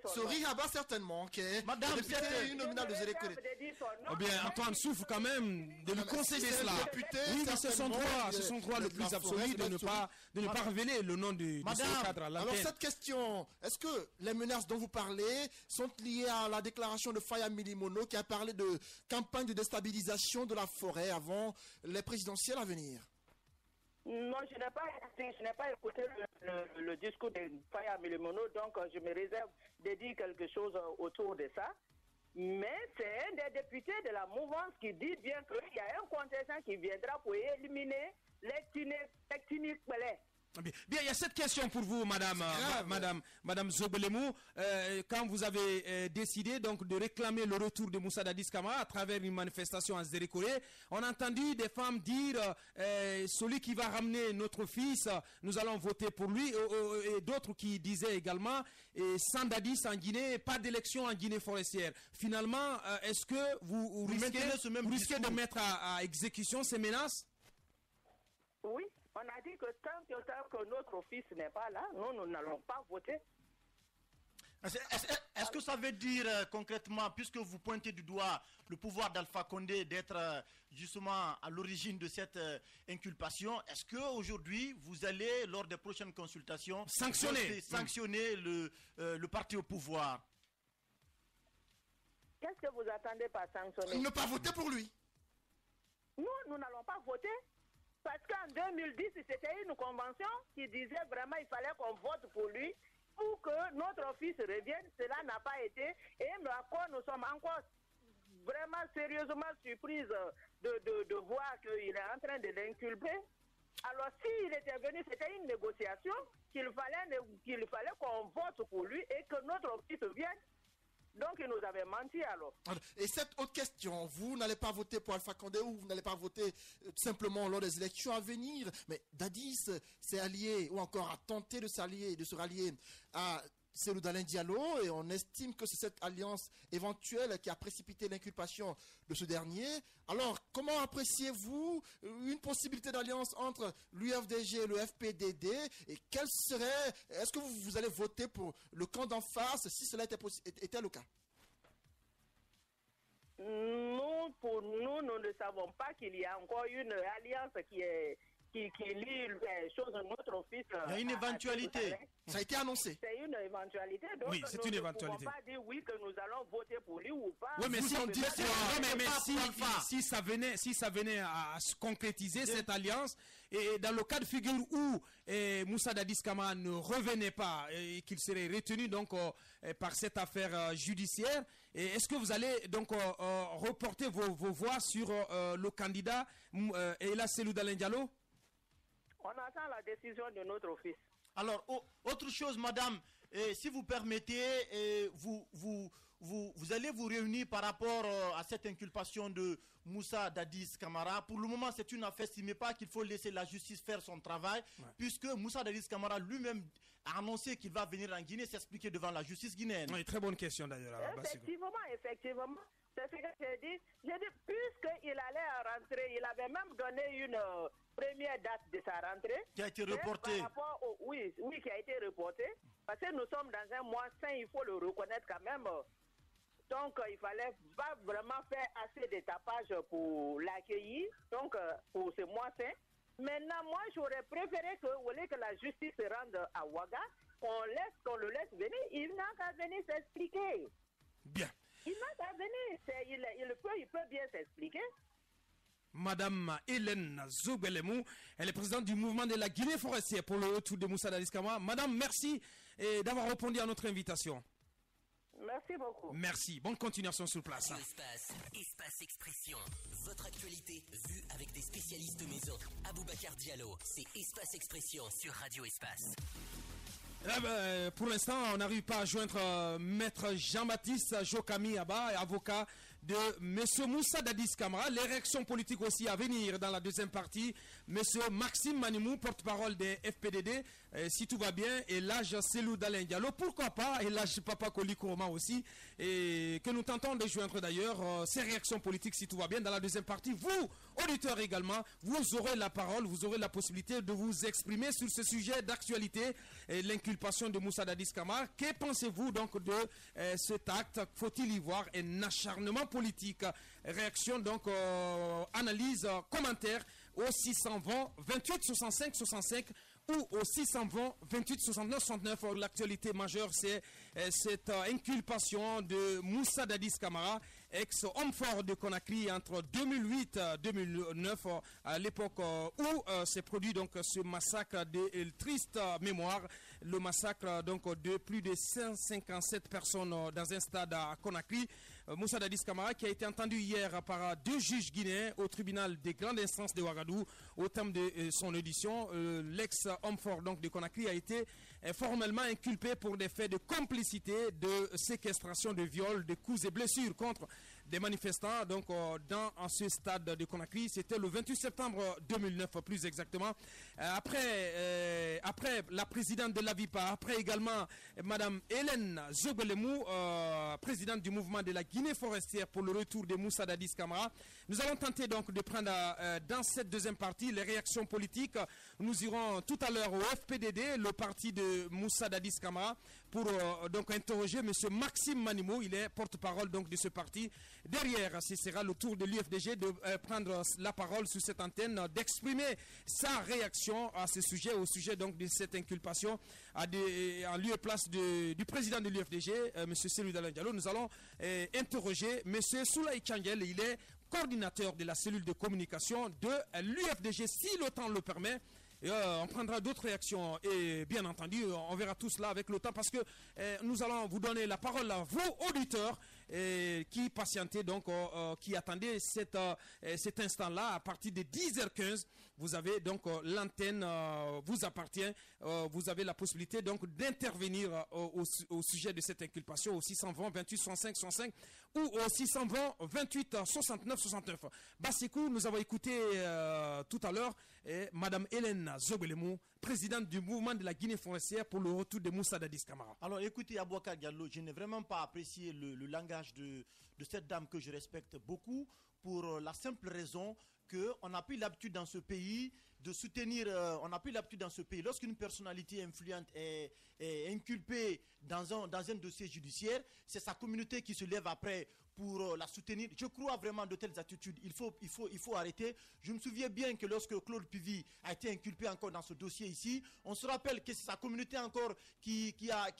Sori Haba, certainement, ok. Madame, c'est une nominale de Zérékoré. Eh bien, Antoine souffre quand même de nous conseiller cela. Oui, mais c'est son droit le plus absolu de ne pas révéler le nom de ce cadre à l'antenne. Alors, cette question, est-ce que les menaces dont vous parlez sont liées à la déclaration de Faya Milimono qui a parlé de campagne de déstabilisation de la forêt avant les présidentielles à venir? Non, je n'ai pas écouté le discours de Faya Milimono, donc je me réserve de dire quelque chose autour de ça. Mais c'est un des députés de la mouvance qui dit bien qu'il y a un contingent qui viendra pour éliminer les techniques. Bien, il y a cette question pour vous, madame Zobelemou. Quand vous avez décidé donc de réclamer le retour de Moussa Dadis Camara à travers une manifestation à Zérékoré, on a entendu des femmes dire celui qui va ramener notre fils, nous allons voter pour lui, et d'autres qui disaient également sans Dadis en Guinée, pas d'élection en Guinée forestière. Finalement, est-ce que vous risquez de mettre à exécution ces menaces? Oui. On a dit que tant que notre fils n'est pas là, nous n'allons pas voter. Est-ce que ça veut dire concrètement, puisque vous pointez du doigt le pouvoir d'Alpha Condé d'être justement à l'origine de cette inculpation, est-ce qu'aujourd'hui vous allez, lors des prochaines consultations, sanctionner le parti au pouvoir? Qu'est-ce que vous attendez par sanctionner? Ne pas voter pour lui. Nous n'allons pas voter. Parce qu'en 2010, c'était une convention qui disait vraiment qu'il fallait qu'on vote pour lui pour que notre fils revienne. Cela n'a pas été. Et encore, nous sommes encore vraiment sérieusement surprises de voir qu'il est en train de l'inculper. Alors, s'il était venu, c'était une négociation qu'il fallait qu'on vote pour lui et que notre fils vienne. Donc, il nous avait menti alors. Et cette autre question, vous n'allez pas voter pour Alpha Condé ou vous n'allez pas voter simplement lors des élections à venir. Mais Dadis s'est allié ou encore a tenté de se rallier à Cellou Dalein Diallo et on estime que c'est cette alliance éventuelle qui a précipité l'inculpation de ce dernier. Alors, comment appréciez-vous une possibilité d'alliance entre l'UFDG et le FPDD et est-ce que vous allez voter pour le camp d'en face si cela était le cas? Nous ne savons pas qu'il y a encore une alliance qui lie les choses de notre office. Il y a une éventualité. Ça a été annoncé. C'est une éventualité. Donc oui, c'est une éventualité. Nous ne pouvons pas dire oui que nous allons voter pour lui ou pas. Oui, mais si on dit si ça venait à se concrétiser cette alliance, et dans le cas de figure où Moussa Dadis Camara ne revenait pas et qu'il serait retenu donc par cette affaire judiciaire, est-ce que vous allez donc reporter vos voix sur le candidat Ella Selou Dalein Diallo? On attend la décision de notre office. Alors, autre chose, madame, si vous permettez, vous allez vous réunir par rapport à cette inculpation de Moussa Dadis Camara. Pour le moment, c'est une affaire, estimez pas qu'il faut laisser la justice faire son travail, puisque Moussa Dadis Camara lui-même a annoncé qu'il va venir en Guinée s'expliquer devant la justice guinéenne. Oui, très bonne question d'ailleurs. Effectivement. C'est ce que j'ai dit. Puisqu'il allait rentrer, il avait même donné une première date de sa rentrée. Qui a été reportée. Oui, qui a été reportée. Parce que nous sommes dans un mois sain, il faut le reconnaître quand même. Donc, il fallait pas vraiment faire assez de tapage pour l'accueillir, donc pour ce mois sain. Maintenant, moi, j'aurais préféré que la justice se rende à Ouaga, qu'on le laisse venir. Il n'a qu'à venir s'expliquer. Bien. Il n'a qu'à venir. Il peut bien s'expliquer. Madame Hélène Zobelemou, elle est présidente du mouvement de la Guinée forestière pour le retour de Moussa Dadis Camara. Madame, merci d'avoir répondu à notre invitation. Merci beaucoup. Merci. Bonne continuation sur place. Espace Expression. Votre actualité vue avec des spécialistes maison. Aboubacar Diallo, c'est Espace Expression sur Radio Espace. Pour l'instant, on n'arrive pas à joindre Maître Jean-Baptiste Jokami Abba, avocat de M. Moussa Dadis Camara. Les réactions politiques aussi à venir dans la deuxième partie. M. Maxime Manimou, porte-parole des FPDD, si tout va bien, et l'âge Selou Dalein Diallo, pourquoi pas, et l'âge Papa Koli Kouroma aussi, et que nous tentons de joindre d'ailleurs ces réactions politiques si tout va bien dans la deuxième partie. Vous, auditeurs également, vous aurez la parole, vous aurez la possibilité de vous exprimer sur ce sujet d'actualité, l'inculpation de Moussa Dadis Camara. Que pensez-vous donc de cet acte? Faut-il y voir un acharnement politique? Réaction donc, analyse, commentaire au 620 28 65 65 ou au 620 28 69 69. L'actualité majeure, c'est cette inculpation de Moussa Dadis Camara, ex-homme fort de Conakry entre 2008 et 2009, à l'époque où s'est produit donc ce massacre de triste mémoire, le massacre donc de plus de 157 personnes dans un stade à Conakry. Moussa Dadis Camara qui a été entendu hier par deux juges guinéens au tribunal des grandes instances de Ouagadougou. Au terme de son audition, l'ex-homme fort donc de Conakry a été formellement inculpé pour des faits de complicité, de séquestration, de viol, de coups et blessures contre des manifestants donc dans ce stade de Conakry. C'était le 28 septembre 2009 plus exactement. Après la présidente de l'AVIPA, après également Madame Hélène Zobelemou, présidente du mouvement de la Guinée forestière pour le retour de Moussa Dadis Camara, nous allons tenter donc de prendre dans cette deuxième partie les réactions politiques. Nous irons tout à l'heure au FPDD, le parti de Moussa Dadis Camara, pour donc interroger M. Maxime Manimou. Il est porte-parole donc de ce parti. Derrière, ce sera le tour de l'UFDG de prendre la parole sur cette antenne, d'exprimer sa réaction à ce sujet, au sujet donc de cette inculpation en lieu et place du président de l'UFDG, M. Selou Dalein Diallo. Nous allons interroger M. Soulaï Tchangel. Il est coordinateur de la cellule de communication de l'UFDG, si le temps le permet. On prendra d'autres réactions et bien entendu on verra tout cela avec le temps, parce que nous allons vous donner la parole à vous auditeurs qui patientez donc, qui attendaient cet instant-là. À partir de 10h15, vous avez donc l'antenne vous appartient, vous avez la possibilité donc d'intervenir au sujet de cette inculpation au 620 28 65 65 ou au 620 28 69 69. Bassikou, nous avons écouté tout à l'heure Madame Hélène Zobelemou, présidente du mouvement de la Guinée forestière pour le retour de Moussa Dadis Camara. Alors écoutez, Aboubacar Diallo, je n'ai vraiment pas apprécié le langage de cette dame que je respecte beaucoup, pour la simple raison qu'on n'a plus l'habitude dans ce pays de soutenir, on n'a plus l'habitude dans ce pays, lorsqu'une personnalité influente est inculpé dans un dossier judiciaire, c'est sa communauté qui se lève après pour la soutenir. Je crois vraiment de telles attitudes. Il faut arrêter. Je me souviens bien que lorsque Claude Puvis a été inculpé encore dans ce dossier ici, on se rappelle que c'est sa communauté encore qui a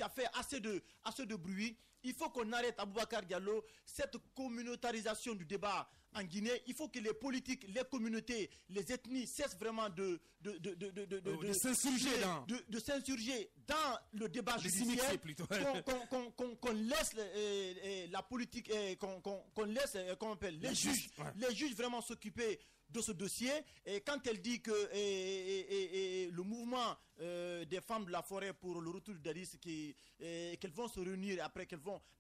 fait assez de bruit. Il faut qu'on arrête, Aboubacar Diallo, cette communautarisation du débat en Guinée. Il faut que les politiques, les communautés, les ethnies cessent vraiment de s'insurger dans le débat judiciaire. Qu'on laisse la politique, qu'on laisse les juges vraiment s'occuper de ce dossier. Et quand elle dit que le mouvement des femmes de la forêt pour le retour d'Addis, qu'elles vont se réunir et après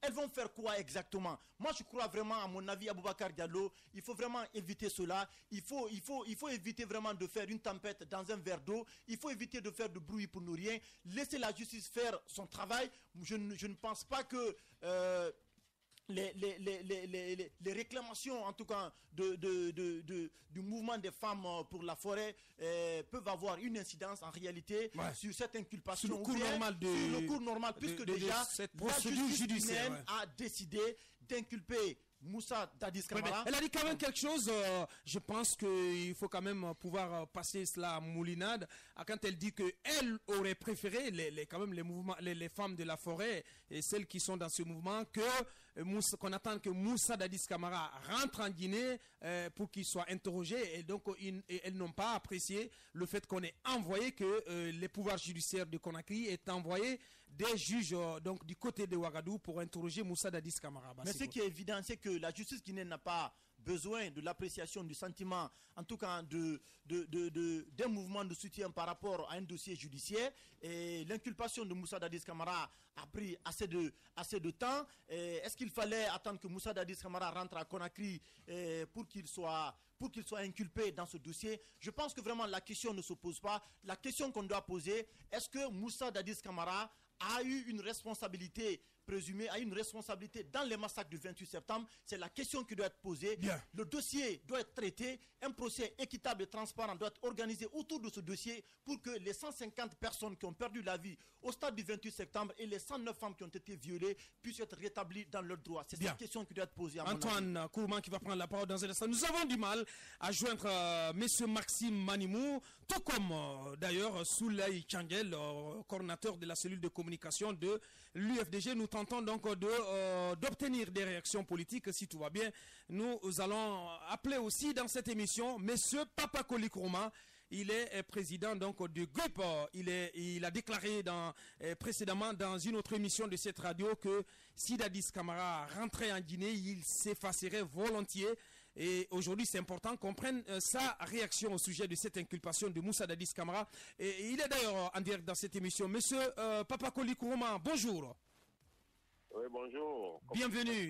elles vont faire quoi exactement? Moi je crois vraiment, à mon avis, Aboubacar Diallo, il faut vraiment éviter cela. Il faut éviter vraiment de faire une tempête dans un verre d'eau. Il faut éviter de faire de bruit pour nous rien. Laisser la justice faire son travail. Je ne pense pas que les réclamations, en tout cas, du mouvement des femmes pour la forêt peuvent avoir une incidence en réalité sur cette inculpation. Sur le cours normal, puisque déjà cette la procédure justice judiciaire a décidé d'inculper Moussa Dadis Camara. Elle a dit quand même quelque chose, je pense qu'il faut quand même pouvoir passer cela à moulinade, quand elle dit qu'elle aurait préféré, quand même les mouvements, les femmes de la forêt et celles qui sont dans ce mouvement, qu'on attend que Moussa Dadis Camara rentre en Guinée pour qu'il soit interrogé, et donc elles n'ont pas apprécié le fait qu'on ait envoyé, que les pouvoirs judiciaires de Conakry aient envoyé des juges donc du côté de Ouagadougou pour interroger Moussa Dadis Camara. Mais ce qui est évident, c'est que la justice guinéenne n'a pas besoin de l'appréciation du sentiment, en tout cas d'un mouvement de soutien par rapport à un dossier judiciaire. Et l'inculpation de Moussa Dadis Camara a pris assez de temps. Est-ce qu'il fallait attendre que Moussa Dadis Camara rentre à Conakry pour qu'il soit inculpé dans ce dossier? Je pense que vraiment la question ne se pose pas. La question qu'on doit poser, est-ce que Moussa Dadis Camara a eu une responsabilité présumée, a une responsabilité dans les massacres du 28 septembre? C'est la question qui doit être posée. Bien. Le dossier doit être traité, un procès équitable et transparent doit être organisé autour de ce dossier pour que les 150 personnes qui ont perdu la vie au stade du 28 septembre et les 109 femmes qui ont été violées puissent être rétablies dans leurs droits. C'est cette question qui doit être posée. Antoine Kourman qui va prendre la parole dans un instant. Nous avons du mal à joindre M. Maxime Manimou, tout comme d'ailleurs Souley Tchangel, coordinateur de la cellule de communication de l'UFDG. Nous tentons donc d'obtenir des réactions politiques. Si tout va bien, nous allons appeler aussi dans cette émission M. Papakoli Kourman. Il est président donc du groupe. Il a déclaré précédemment dans une autre émission de cette radio que si Dadis Camara rentrait en Guinée, il s'effacerait volontiers. Et aujourd'hui, c'est important qu'on prenne sa réaction au sujet de cette inculpation de Moussa Dadis Camara. Et il est d'ailleurs en direct dans cette émission. Monsieur Papakoli Kourman, bonjour. Oui, bonjour. Bienvenue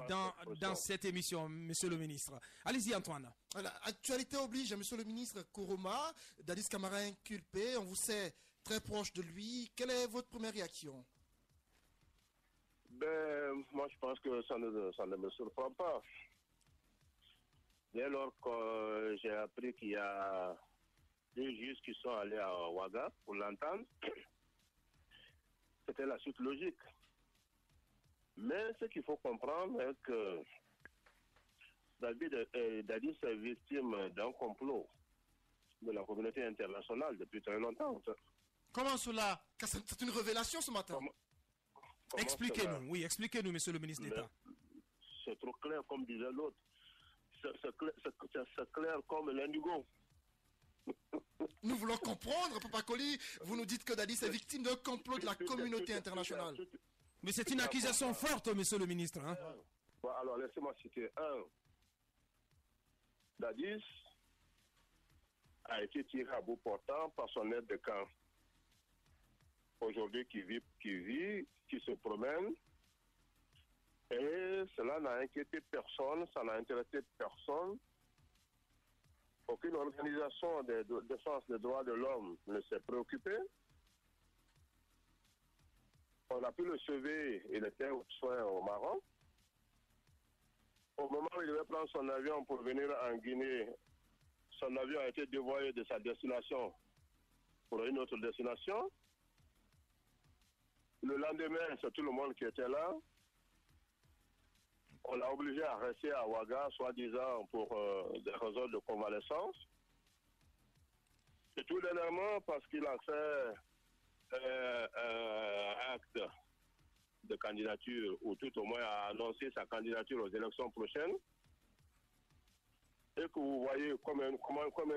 dans cette émission, monsieur le ministre. Allez-y, Antoine. Voilà, actualité oblige, monsieur le ministre Kouroma, Dadis Camara inculpé, on vous sait très proche de lui. Quelle est votre première réaction? Moi, je pense que ça ne me surprend pas. Dès lors que j'ai appris qu'il y a deux juges qui sont allés à Ouaga pour l'entendre, c'était la suite logique. Mais ce qu'il faut comprendre est que Dadis est victime d'un complot de la communauté internationale depuis très longtemps. Comment cela? C'est une révélation ce matin. Expliquez-nous, oui, expliquez-nous, monsieur le ministre d'État. C'est trop clair, comme disait l'autre. C'est clair comme l'indigo. Nous voulons comprendre, Papakoli. Vous nous dites que Dadis est victime d'un complot de la communauté internationale. Mais c'est une accusation forte, monsieur le ministre. Hein? Alors, laissez-moi citer un. Dadis a été tiré à bout portant par son aide de camp. Aujourd'hui, qui se promène. Et cela n'a inquiété personne, ça n'a intéressé personne. Aucune organisation de défense des droits de l'homme ne s'est préoccupée. On a pu le sauver, il était au soin au Maroc. Au moment où il devait prendre son avion pour venir en Guinée, son avion a été dévoyé de sa destination pour une autre destination. Le lendemain, c'est tout le monde qui était là. On l'a obligé à rester à Ouaga, soi-disant pour des raisons de convalescence. Et tout dernièrement, parce qu'il a fait un acte de candidature, ou tout au moins a annoncé sa candidature aux élections prochaines. Et que vous voyez combien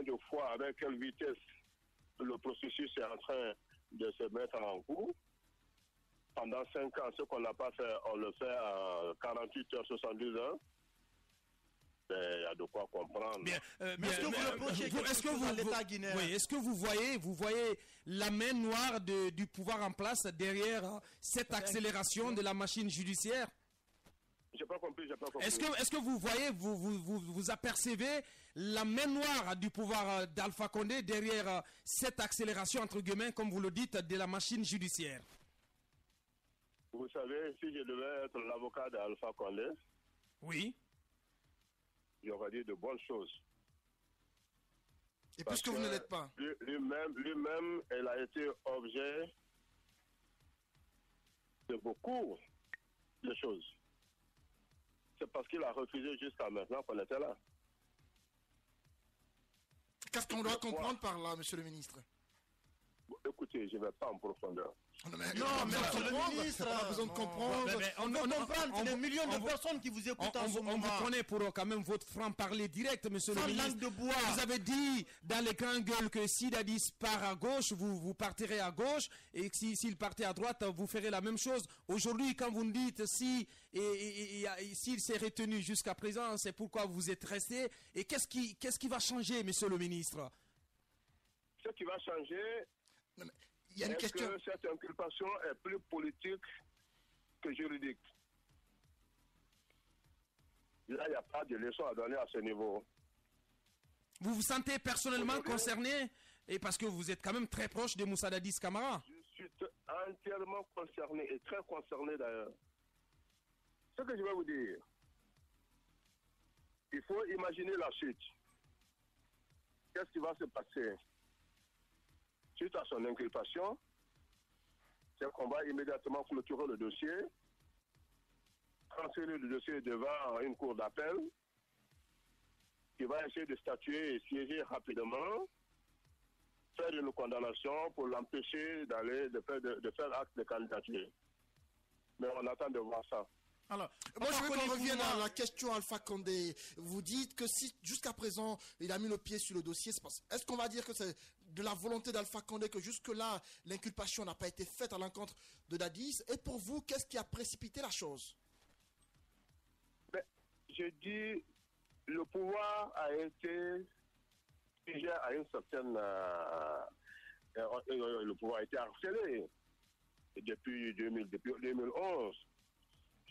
de fois, avec quelle vitesse le processus est en train de se mettre en cours. Pendant 5 ans, ce qu'on n'a pas fait, on le fait à 48 heures, 72 heures. Il y a de quoi comprendre. Est-ce que vous voyez la main noire du pouvoir en place derrière cette accélération de la machine judiciaire? J'ai pas compris. Est-ce que vous voyez, vous apercevez la main noire du pouvoir d'Alpha Condé derrière cette accélération, entre guillemets, comme vous le dites, de la machine judiciaire? Vous savez, si je devais être l'avocat d'Alpha Condé, oui, j'aurais dit de bonnes choses. Et puisque vous ne l'êtes pas. Lui-même, il a été objet de beaucoup de choses. C'est parce qu'il a refusé jusqu'à maintenant qu'on était là. Qu'est-ce qu'on doit comprendre par là, monsieur le ministre? Écoutez, je ne vais pas en profondeur. Non, mais monsieur le ministre, on a besoin de comprendre. On comprend les millions de personnes qui vous écoutent en ce moment. On vous connaît pour quand même votre franc-parler direct, monsieur le ministre. De bois. Vous avez dit dans les grandes gueules que si Dadis part à gauche, vous partirez à gauche, et s'il partait à droite, vous ferez la même chose. Aujourd'hui, quand vous nous dites s'il s'est retenu jusqu'à présent, c'est pourquoi vous êtes resté. Et qu'est-ce qui va changer, monsieur le ministre? Ce qui va changer, il y a une question. Que cette inculpation est plus politique que juridique. Là, il n'y a pas de leçon à donner à ce niveau. Vous vous sentez personnellement concerné, et parce que vous êtes quand même très proche de Moussa Dadis Camara? Je suis entièrement concerné, et très concerné d'ailleurs. Ce que je vais vous dire, il faut imaginer la suite. Qu'est-ce qui va se passer? Suite à son inculpation, c'est qu'on va immédiatement clôturer le dossier, transférer le dossier devant une cour d'appel, qui va essayer de statuer et siéger rapidement, faire une condamnation pour l'empêcher de faire acte de candidature. Mais on attend de voir ça. Alors, moi je veux qu'on revienne à la question Alpha Condé. Vous dites que si jusqu'à présent il a mis le pied sur le dossier, est-ce qu'on va dire que c'est de la volonté d'Alpha Condé que jusque-là l'inculpation n'a pas été faite à l'encontre de Dadis? Et pour vous, qu'est-ce qui a précipité la chose? Je dis, le pouvoir a été sujet à une certaine... le pouvoir a été harcelé depuis 2011.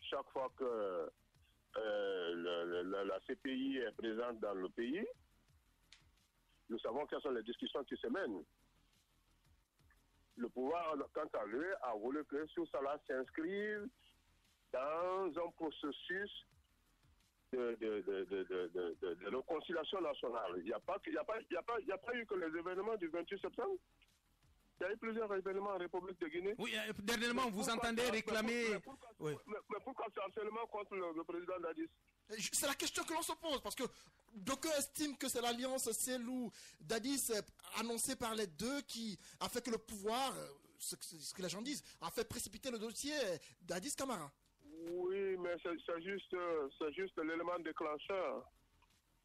Chaque fois que la CPI est présente dans le pays, nous savons quelles sont les discussions qui se mènent. Le pouvoir, quant à lui, a voulu que tout cela s'inscrive dans un processus de réconciliation nationale. Il n'y a pas eu que les événements du 28 septembre. Il y a eu plusieurs événements en République de Guinée. Oui, dernièrement, vous entendez réclamer... Mais pourquoi c'est harcèlement contre le président Dadis? C'est la question que l'on se pose, parce que d'aucuns estiment que c'est l'alliance Cellou-Dadis annoncée par les deux qui a fait que le pouvoir, ce que les gens disent, a fait précipiter le dossier Dadis Camara. Oui, mais c'est juste l'élément déclencheur.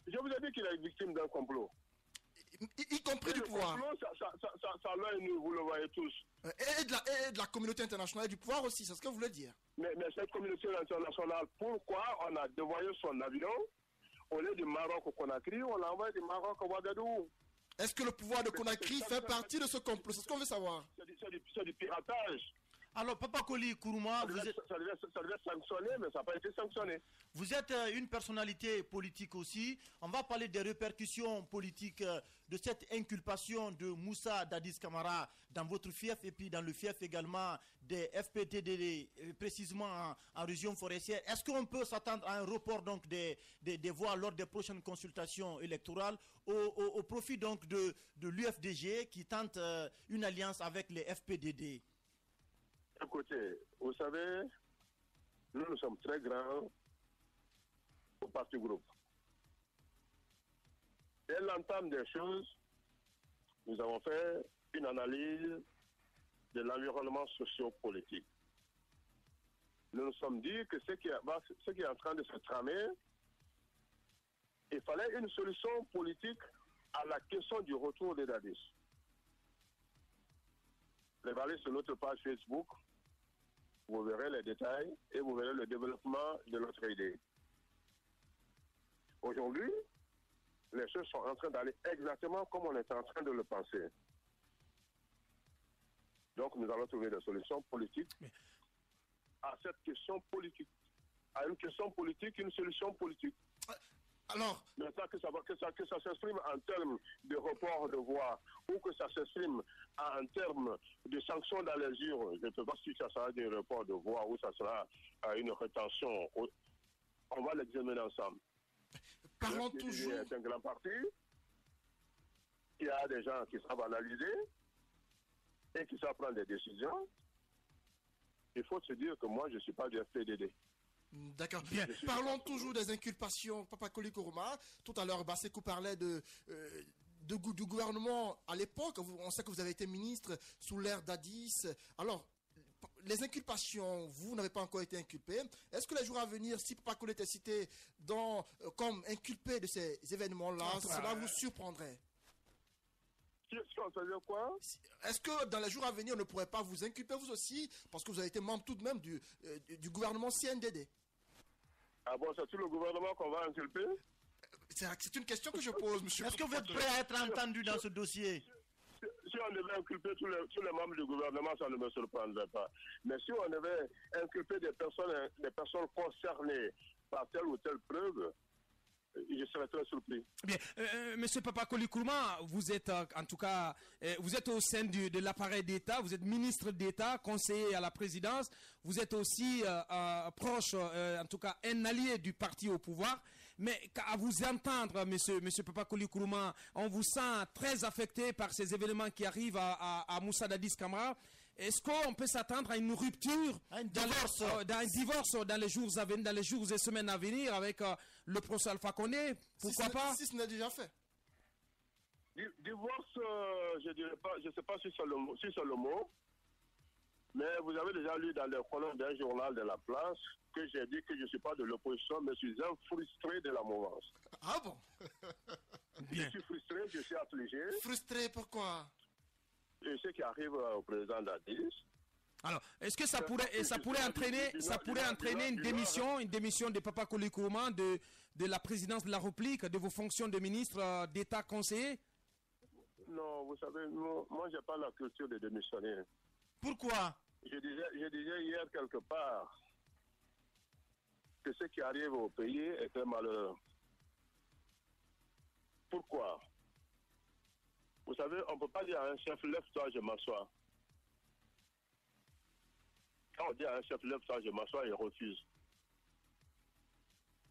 Je vous ai dit qu'il est victime d'un complot. Y compris du pouvoir. Le complot, ça l'œil nu, vous le voyez tous. Et de la communauté internationale et du pouvoir aussi, c'est ce que vous voulez dire. Mais cette communauté internationale, pourquoi on a dévoyé son avion au lieu du Maroc au Conakry, on l'a envoyé du Maroc au Ouagadougou? Est-ce que le pouvoir de Conakry fait partie de ce complot? C'est ce qu'on veut savoir. C'est du piratage. Alors, Papa Koli Kourouma, ça devait sanctionner, mais ça n'a pas été sanctionné. Vous êtes une personnalité politique aussi. On va parler des répercussions politiques de cette inculpation de Moussa Dadis Camara dans votre fief et puis dans le fief également des FPTDD, précisément en région forestière. Est-ce qu'on peut s'attendre à un report donc des voix lors des prochaines consultations électorales au profit donc de l'UFDG qui tente une alliance avec les FPDD? écoutez, vous savez, nous sommes très grands au parti groupe. Dès l'entame des choses, nous avons fait une analyse de l'environnement socio-politique. Nous nous sommes dit que ce qui est en train de se tramer, il fallait une solution politique à la question du retour des Dadis. Allez sur notre page Facebook, vous verrez les détails et vous verrez le développement de notre idée. Aujourd'hui, les choses sont en train d'aller exactement comme on était en train de le penser. Donc nous allons trouver des solutions politiques à cette question politique. À une question politique, une solution politique. Alors, maintenant que ça s'exprime en termes de report de voix ou que ça s'exprime en termes de sanctions dans les urnes, je ne sais pas si ça sera des reports de voix ou ça sera une rétention. On va l'examiner ensemble. Parlons toujours. C'est un grand parti. Il y a des gens qui savent analyser et qui savent prendre des décisions. Il faut se dire que moi, je ne suis pas du FPDD. D'accord. Bien. Parlons toujours des inculpations. Papa Koli Kourouma, tout à l'heure, Bassekou parlait du gouvernement à l'époque. On sait que vous avez été ministre sous l'ère d'Addis. Alors, les inculpations, vous n'avez pas encore été inculpé. Est-ce que les jours à venir, si Papa Koli était cité comme inculpé de ces événements-là, cela vous surprendrait? Quoi? Est-ce que dans les jours à venir, on ne pourrait pas vous inculper vous aussi, parce que vous avez été membre tout de même du gouvernement CNDD? Ah bon, c'est tout le gouvernement qu'on va inculper? C'est une question que je pose, monsieur. Est-ce que vous êtes prêt à être entendu dans ce dossier? Si on devait inculper tous les membres du gouvernement, ça ne me surprendrait pas. Mais si on devait inculper des personnes concernées par telle ou telle preuve, je serais très surpris. Bien, monsieur Papa Koli Kourouma, vous êtes en tout cas, vous êtes au sein de l'appareil d'État, vous êtes ministre d'État, conseiller à la présidence, vous êtes aussi proche, en tout cas un allié du parti au pouvoir. Mais à vous entendre, monsieur Papa Koli Kourouma, on vous sent très affecté par ces événements qui arrivent à Moussa Dadis Camara. Est-ce qu'on peut s'attendre à une rupture, un divorce dans les jours et semaines à venir avec le procès Alpha Condé? Pourquoi pas? Si ce n'est déjà fait. Divorce, je dirais pas, je ne sais pas si c'est le mot, mais vous avez déjà lu dans les colonnes d'un journal de la place que j'ai dit que je ne suis pas de l'opposition, mais je suis un frustré de la mouvance. Ah bon? Bien. Je suis frustré, je suis affligé. Frustré, pourquoi? Et ce qui arrive au président Dadis. Alors, est-ce que ça pourrait entraîner une démission de Papa Koli Kourouma de la présidence de la République, de vos fonctions de ministre d'État conseiller? Non, vous savez, moi, je n'ai pas la culture de démissionner. Pourquoi? Je disais hier quelque part que ce qui arrive au pays est un malheur. Pourquoi? Vous savez, on ne peut pas dire à un chef, lève-toi, je m'assois. Quand on dit à un chef, lève-toi, je m'assois, il refuse.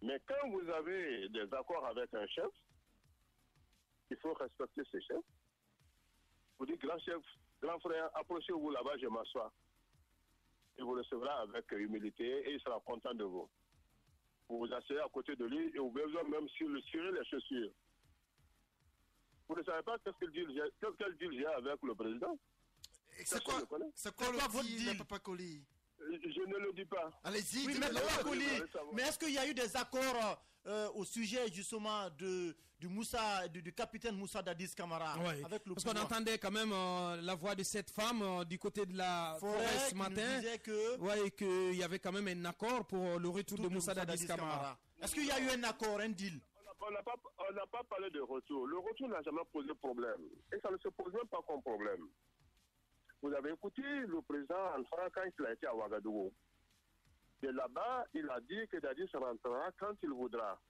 Mais quand vous avez des accords avec un chef, il faut respecter ce chef. Vous dites, grand chef, grand frère, approchez-vous là-bas, je m'assois. Il vous recevra avec humilité et il sera content de vous. Vous vous asseyez à côté de lui et vous pouvez même tirer les chaussures. Vous ne savez pas quel deal j'ai avec le président? C'est quoi le deal, Papa Koli? Je ne le dis pas. Allez-y, oui, mais Papa Koli, mais est-ce qu'il y a eu des accords au sujet justement du capitaine Moussa Dadis Camara avec le parce qu'on entendait quand même la voix de cette femme du côté de la forêt ce matin. Et qu'il y avait quand même un accord pour le retour de Moussa Dadis Camara. Est-ce qu'il y a eu un accord, un deal? On n'a pas parlé de retour. Le retour n'a jamais posé problème. Et ça ne se pose même pas comme problème. Vous avez écouté le président Alpha quand il a été à Ouagadougou. De là-bas, il a dit que Dadis rentrera quand il voudra.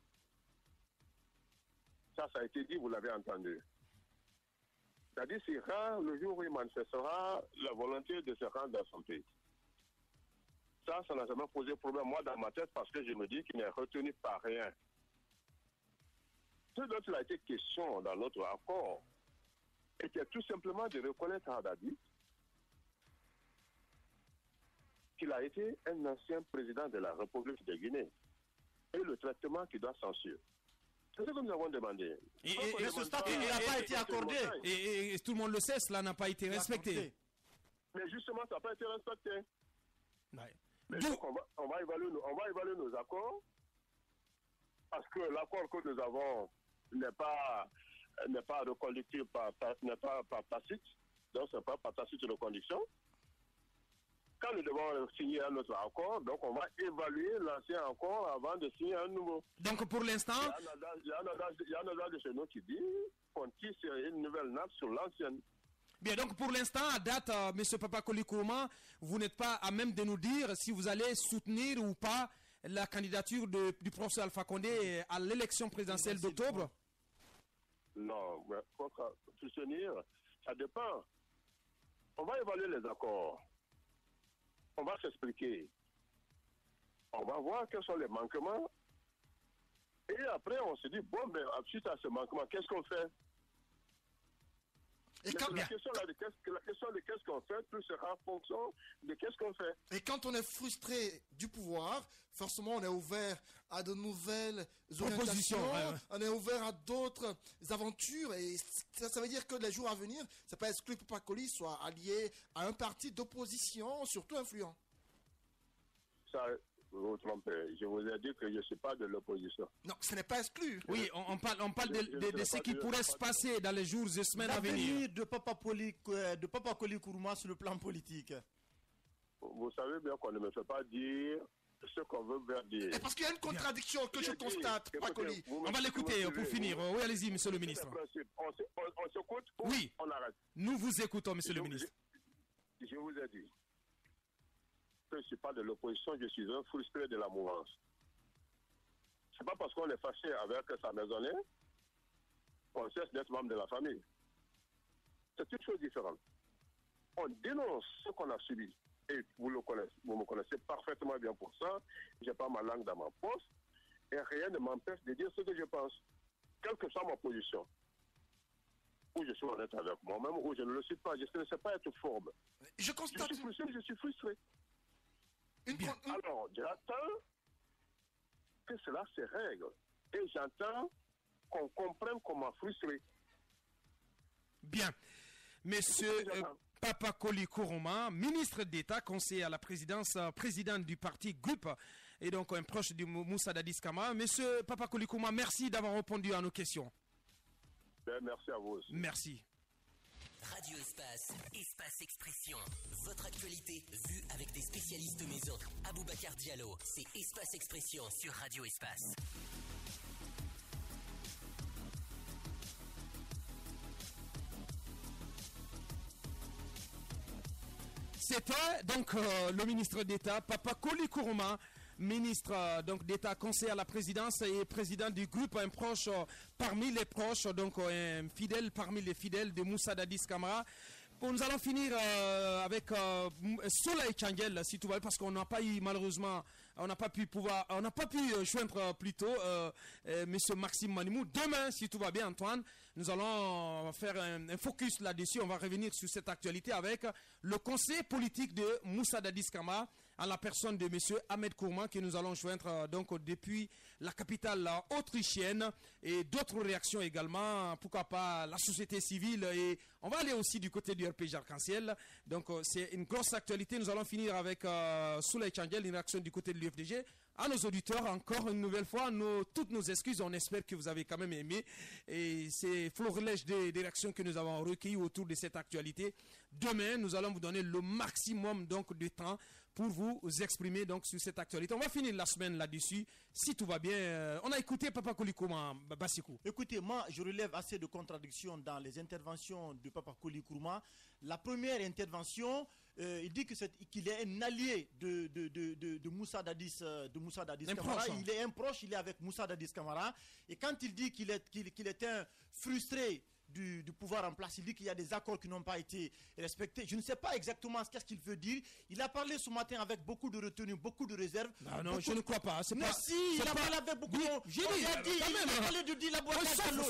Ça a été dit, vous l'avez entendu. Dadis ira le jour où il manifestera la volonté de se rendre dans son pays. Ça n'a jamais posé problème, moi, dans ma tête, parce que je me dis qu'il n'est retenu par rien. Ce dont il a été question dans notre accord était tout simplement de reconnaître à Dadis qu'il a été un ancien président de la République de Guinée et le traitement qu'il doit s'en suivre. C'est ce que nous avons demandé. Et ce statut n'a pas été accordé. Et tout le monde le sait, cela n'a pas été respecté. Mais justement, ça n'a pas été respecté. Ouais. Mais donc, on va évaluer nos accords, parce que l'accord que nous avons n'est pas reconductible, n'est pas tacite, donc ce n'est pas par tacite de reconduction. Quand nous devons signer un autre accord, donc on va évaluer l'ancien accord avant de signer un nouveau. Donc pour l'instant... Il y a un adage de chez nous qui dit qu'on tisse une nouvelle nappe sur l'ancienne. Bien, donc pour l'instant, à date, M. Papakoli Kourouma, vous n'êtes pas à même de nous dire si vous allez soutenir ou pas la candidature du professeur Alpha Condé à l'élection présidentielle d'octobre? Non, mais soutenir, ça dépend. On va évaluer les accords. On va s'expliquer. On va voir quels sont les manquements. Et après, on se dit, bon, ben, suite à ce manquement, qu'est-ce qu'on fait? Et quand, la question de qu'est-ce qu'on fait, tout sera en fonction de qu'est-ce qu'on fait. Et quand on est frustré du pouvoir, forcément on est ouvert à de nouvelles orientations, on est ouvert à d'autres aventures. Et ça veut dire que les jours à venir, c'est pas exclu que Papakoli soit allié à un parti d'opposition, surtout influent. Ça, vous vous trompez. Je vous ai dit que je ne suis pas de l'opposition. Non, ce n'est pas exclu. Oui, on parle de ce qui pourrait se passer dans les jours et semaines à venir. L'avenir de Papakoli Kourouma sur le plan politique. Vous savez bien qu'on ne me fait pas dire ce qu'on veut bien dire. Et parce qu'il y a une contradiction que je constate, Papakoli. On va l'écouter pour finir. Oui, allez-y, monsieur le ministre. On s'écoute ou oui, on arrête? Nous vous écoutons, monsieur le ministre. Je vous ai dit que je ne suis pas de l'opposition, je suis un frustré de la mouvance. Ce n'est pas parce qu'on est fâché avec sa maisonnée qu'on cesse d'être membre de la famille. C'est une chose différente. On dénonce ce qu'on a subi. Et vous me connaissez parfaitement bien pour ça. Je n'ai pas ma langue dans ma poche. Et rien ne m'empêche de dire ce que je pense. Quelle que soit ma position. Ou je suis honnête avec moi-même, ou je ne le suis pas. Je ne sais pas être fourbe. Je constate... Je suis frustré. Alors, j'attends que cela se règle. Et j'entends qu'on comprenne comment frustrer. Bien. Monsieur Papakoli Kourouma, ministre d'État, conseiller à la présidence, président du parti GUP, et donc un proche de Moussa Dadis Camara. Monsieur Papakoli Kourouma, merci d'avoir répondu à nos questions. Ben, merci à vous aussi. Merci. Radio Espace, Espace Expression. Votre actualité vue avec des spécialistes maison. Aboubacar Diallo, c'est Espace Expression sur Radio Espace. C'était donc le ministre d'État, Papakoli Kourouma, ministre donc d'État, conseiller à la présidence et président du groupe, un proche parmi les proches, donc un fidèle parmi les fidèles de Moussa Dadis Camara. Bon, nous allons finir avec Soleil Changel, si tout va, parce qu'on n'a pas eu, malheureusement, on n'a pas pu joindre plus tôt Monsieur Maxime Manimou. Demain, si tout va bien, Antoine, nous allons faire un focus là-dessus. On va revenir sur cette actualité avec le conseil politique de Moussa Dadis Camara, à la personne de M. Ahmed Kourouma, que nous allons joindre donc depuis la capitale autrichienne, et d'autres réactions également, pourquoi pas la société civile, et on va aller aussi du côté du RPG Arc-en-Ciel. Donc c'est une grosse actualité. Nous allons finir avec Soleil Changel, une réaction du côté de l'UFDG. À nos auditeurs, encore une nouvelle fois, toutes nos excuses. On espère que vous avez quand même aimé. Et c'est florilège des réactions que nous avons recueillies autour de cette actualité. Demain, nous allons vous donner le maximum donc de temps pour vous exprimer donc sur cette actualité. On va finir la semaine là-dessus, si tout va bien. On a écouté Papakoli Kourouma, Bassikou. Écoutez, moi, je relève assez de contradictions dans les interventions de Papakoli Kourouma. La première intervention, il dit qu'il est un allié de Moussa Dadis Camara. Il est un proche, il est avec Moussa Dadis Camara. Et quand il dit qu'il est un frustré du pouvoir en place. Il dit qu'il y a des accords qui n'ont pas été respectés. Je ne sais pas exactement qu'est-ce qu'il veut dire. Il a parlé ce matin avec beaucoup de retenue, beaucoup de réserves. Non, je ne crois pas. Mais si, il a parlé avec beaucoup de... Il a parlé de Dila Bouakar Diallo.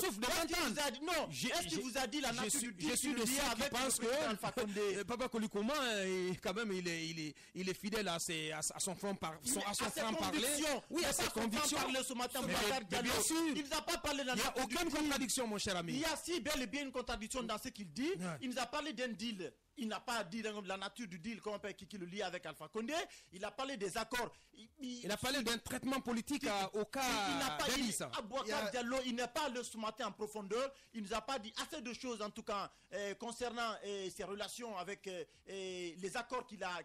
Non, est-ce qu'il vous a dit la nature du deal? Je suis de ceux qui pensent que Papa Kolikouma, quand même, il est fidèle à son franc parler. Oui, à ses convictions. Ce matin, bien sûr. Il n'a pas parlé de la nature. Il n'y a aucune contradiction, mon cher ami. Il y a si bel et bien une contradiction dans ce qu'il dit. Il nous a parlé d'un deal. Il n'a pas dit la nature du deal qui le lie avec Alpha Condé. Il a parlé des accords. Il a parlé d'un traitement politique au cas d'Addis. Bouakar Diallo, il n'est pas allé ce matin en profondeur. Il nous a pas dit assez de choses, en tout cas, concernant ses relations avec les accords qu'il a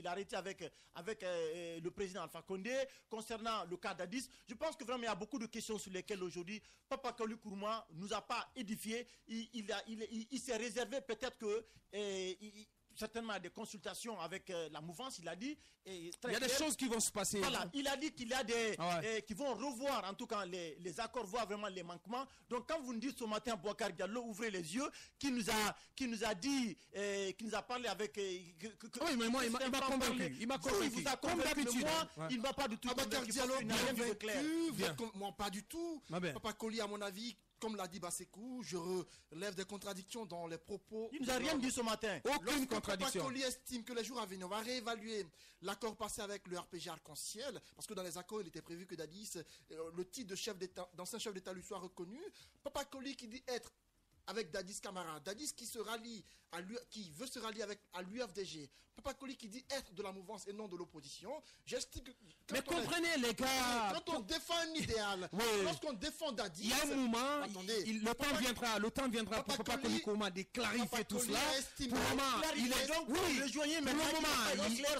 arrêtés avec le président Alpha Condé, concernant le cas d'Addis. Je pense que vraiment il y a beaucoup de questions sur lesquelles aujourd'hui Papa Kolikouma nous a pas édifié. Il s'est réservé peut-être que certainement des consultations avec la mouvance, il a dit. Il y a des choses qui vont se passer. Voilà, il a dit qu'il y a des qui vont revoir en tout cas les accords, voir vraiment les manquements. Donc quand vous nous dites ce matin, Bouakar Diallo, ouvrez les yeux, qui nous a dit, qui nous a parlé avec. Oui, mais moi, il m'a convaincu. Il m'a convaincu. Il vous a convaincu, moi, il ne m'a pas du tout Bouakar Diallo, convaincu. Moi, pas du tout. Papa Koli, à mon avis, comme l'a dit Bassekou, je relève des contradictions dans les propos. Il nous a rien dit ce matin. Aucune contradiction. Papa Koli estime que les jours à venir, on va réévaluer l'accord passé avec le RPG Arc-en-Ciel, parce que dans les accords, il était prévu que Dadis, le titre d'ancien chef d'État lui soit reconnu. Papa Koli qui dit être avec Dadis Camara, Dadis qui se rallie qui veut se rallier à l'UFDG, Papa Koli qui dit être de la mouvance et non de l'opposition. J'estime que... Mais comprenez les gars, quand on défend un idéal, lorsqu'on défend Dadis, il y a un moment, le temps viendra pour Papa Kolikouma de clarifier tout cela.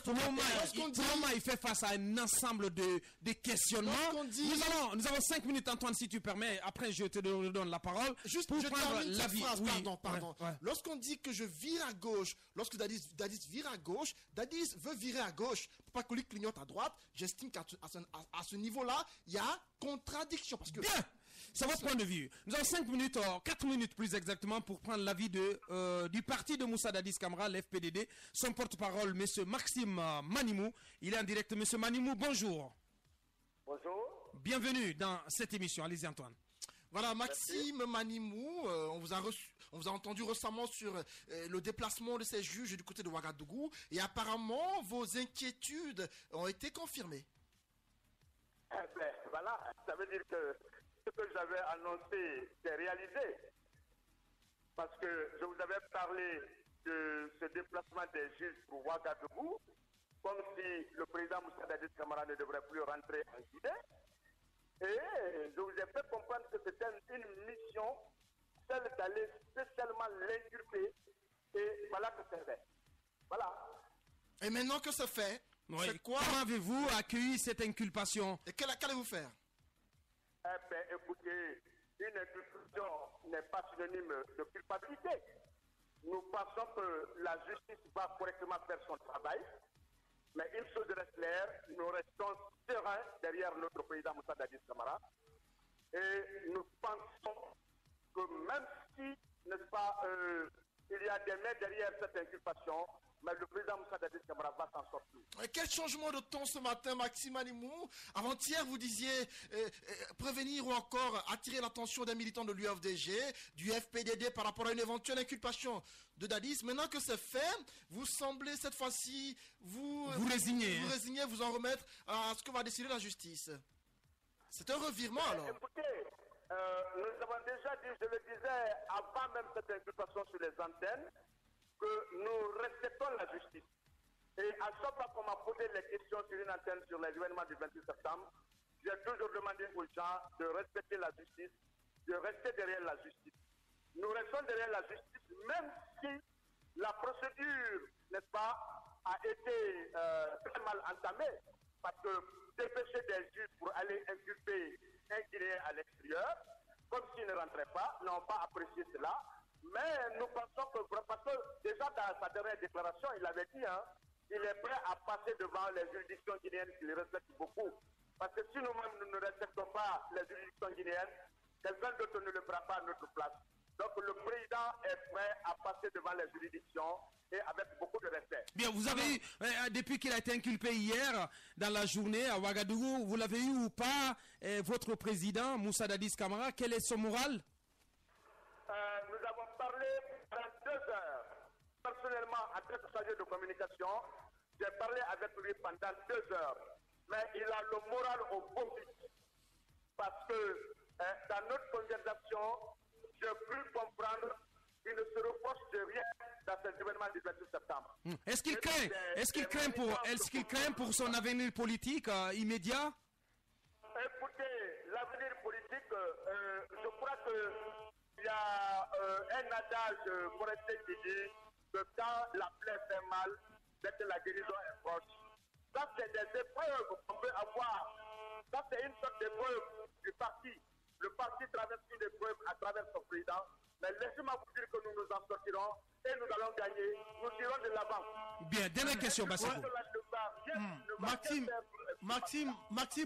Pour le moment, il fait face à un ensemble de questionnements. Nous avons 5 minutes, Antoine, si tu permets. Après, je te donne la parole. Juste pour prendre l'avis. Pardon. Lorsqu'on dit que je vire à gauche, lorsque Dadis vire à gauche, Dadis veut virer à gauche. Papa Koli clignote à droite. J'estime qu'à ce niveau-là, il y a contradiction. Parce que... Bien, c'est votre point de vue. Nous avons 5 minutes, 4 minutes plus exactement, pour prendre l'avis du parti de Moussa Dadis Camara, l'FPDD. Son porte-parole, M. Maxime Manimou. Il est en direct. M. Manimou, bonjour. Bonjour. Bienvenue dans cette émission. Allez-y, Antoine. Voilà, Maxime Manimou, on vous a entendu récemment sur le déplacement de ces juges du côté de Ouagadougou, et apparemment vos inquiétudes ont été confirmées. Voilà, ça veut dire que ce que j'avais annoncé, c'est réalisé. Parce que je vous avais parlé de ce déplacement des juges pour Ouagadougou, comme si le président Moussa Dadis Camara ne devrait plus rentrer en Guinée. Et je vous ai fait comprendre que c'était une mission, celle d'aller spécialement l'inculper. Et voilà que c'est fait. Voilà. Et maintenant que c'est fait, c'est quoi? Comment avez-vous accueilli cette inculpation? Et qu'allez-vous faire? Eh bien, écoutez, une inculpation n'est pas synonyme de culpabilité. Nous pensons que la justice va correctement faire son travail. Mais une chose reste claire, nous restons sereins derrière notre président Moussa Dadis Camara. Et nous pensons que même si, n'est-ce pas, il y a des mains derrière cette inculpation, mais le président Moussa Dadis Camara va s'en sortir. Quel changement de ton ce matin, Maxime Manimou? Avant-hier, vous disiez prévenir ou encore attirer l'attention des militants de l'UFDG, du FPDD par rapport à une éventuelle inculpation de Dadis. Maintenant que c'est fait, vous semblez cette fois-ci vous résigner, vous en remettre à ce que va décider la justice. C'est un revirement alors. Écoutez, nous avons déjà dit, je le disais avant même cette inculpation sur les antennes, que nous respectons la justice. Et à chaque fois qu'on m'a posé les questions sur une antenne sur les événements du 26 septembre, j'ai toujours demandé aux gens de respecter la justice, de rester derrière la justice. Nous restons derrière la justice, même si la procédure, n'est-ce pas, a été très mal entamée, parce que dépêcher des juges pour aller inculper un Guinéen à l'extérieur, comme s'ils ne rentraient pas, n'ont pas apprécié cela. Mais nous pensons que, parce que déjà dans sa dernière déclaration, il avait dit, il est prêt à passer devant les juridictions guinéennes qui les respectent beaucoup. Parce que si nous-mêmes nous ne respectons pas les juridictions guinéennes, quelqu'un d'autre ne le fera pas à notre place. Donc le président est prêt à passer devant les juridictions et avec beaucoup de respect. Bien, vous avez eu, depuis qu'il a été inculpé hier dans la journée à Ouagadougou, vous l'avez eu ou pas, votre président Moussa Dadis Camara, quel est son moral? Nous avons parlé pendant 2 heures. Personnellement, en tant que chargé de communication, j'ai parlé avec lui pendant 2 heures. Mais il a le moral au bon pied. Parce que dans notre conversation, j'ai pu comprendre qu'il ne se reproche de rien dans cet événement du 28 septembre. Est-ce qu'il craint pour son avenir politique immédiat? Écoutez, l'avenir politique, je crois qu'il y a un adage forestier qui dit que quand la plaie fait mal, dès que la guérison est proche. Ça, c'est des épreuves qu'on peut avoir. Ça, c'est une sorte d'épreuve du parti. Le parti traverse une épreuve à travers son président. Mais laissez-moi vous dire que nous nous en sortirons et nous allons gagner. Nous irons de l'avant. Bien, dernière question, Basseko. Maxime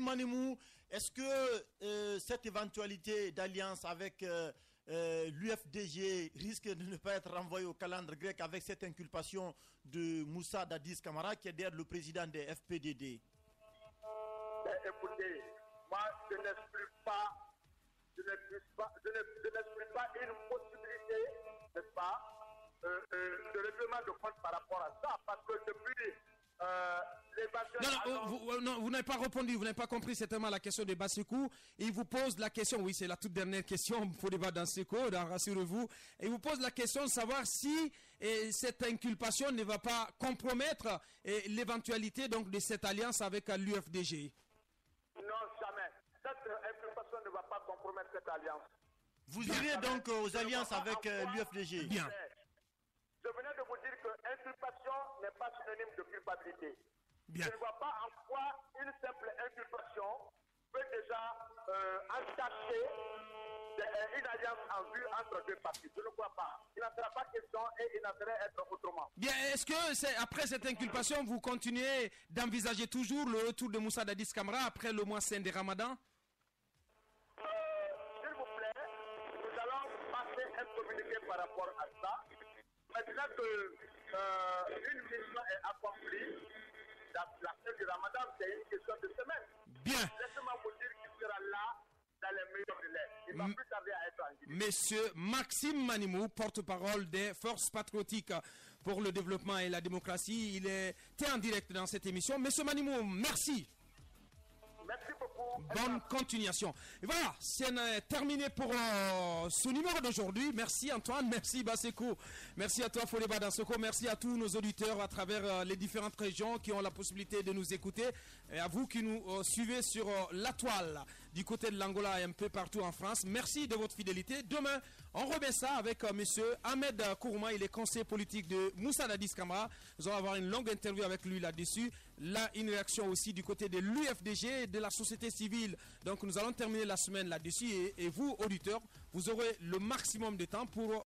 Manimou, est-ce que cette éventualité d'alliance avec l'UFDG risque de ne pas être renvoyée au calendrier grec avec cette inculpation de Moussa Dadis Camara qui est derrière le président des FPDD? Écoutez, moi je n'exclus pas une possibilité, n'est-ce pas, de règlement de compte par rapport à ça, parce que depuis Non, vous n'avez pas répondu, vous n'avez pas compris certainement la question de Basekou. Il vous pose la question, oui, c'est la toute dernière question, il faut débattre dans ce cours, rassurez-vous. Il vous pose la question de savoir si cette inculpation ne va pas compromettre l'éventualité donc de cette alliance avec l'UFDG. Non, jamais. Cette inculpation ne va pas compromettre cette alliance. Vous irez donc aux alliances avec l'UFDG? Bien. Je venais de vous dire que inculpation n'est pas synonyme de culpabilité. Bien. Je ne vois pas en quoi une simple inculpation peut déjà entacher une alliance en vue entre deux parties. Je ne crois pas. Il n'en sera pas question et il n'en serait être autrement. Bien, est-ce que après cette inculpation, vous continuez d'envisager toujours le retour de Moussa Dadis Camara après le mois saint de Ramadan? S'il vous plaît, nous allons passer un communiqué par rapport à ça. Maintenant que une mission est accomplie, la fête du Ramadan, c'est une question de semaine. Bien. Laissez-moi vous dire qu'il sera là dans les meilleurs délais. Il va plus tarder à être en Guinée. Monsieur Maxime Manimou, porte-parole des forces patriotiques pour le développement et la démocratie, il était en direct dans cette émission. Monsieur Manimou, merci. Merci beaucoup. Bonne continuation. Et voilà, c'est terminé pour ce numéro d'aujourd'hui. Merci Antoine, merci Basekou, merci à toi Foléba Dansoko, merci à tous nos auditeurs à travers les différentes régions qui ont la possibilité de nous écouter et à vous qui nous suivez sur la toile du côté de l'Angola et un peu partout en France. Merci de votre fidélité. Demain, on remet ça avec monsieur Ahmed Kourouma, il est conseiller politique de Moussa Dadis Camara. Nous allons avoir une longue interview avec lui là-dessus. Là, une réaction aussi du côté de l'UFDG et de la société civile. Donc, nous allons terminer la semaine là-dessus. Et vous, auditeurs, vous aurez le maximum de temps pour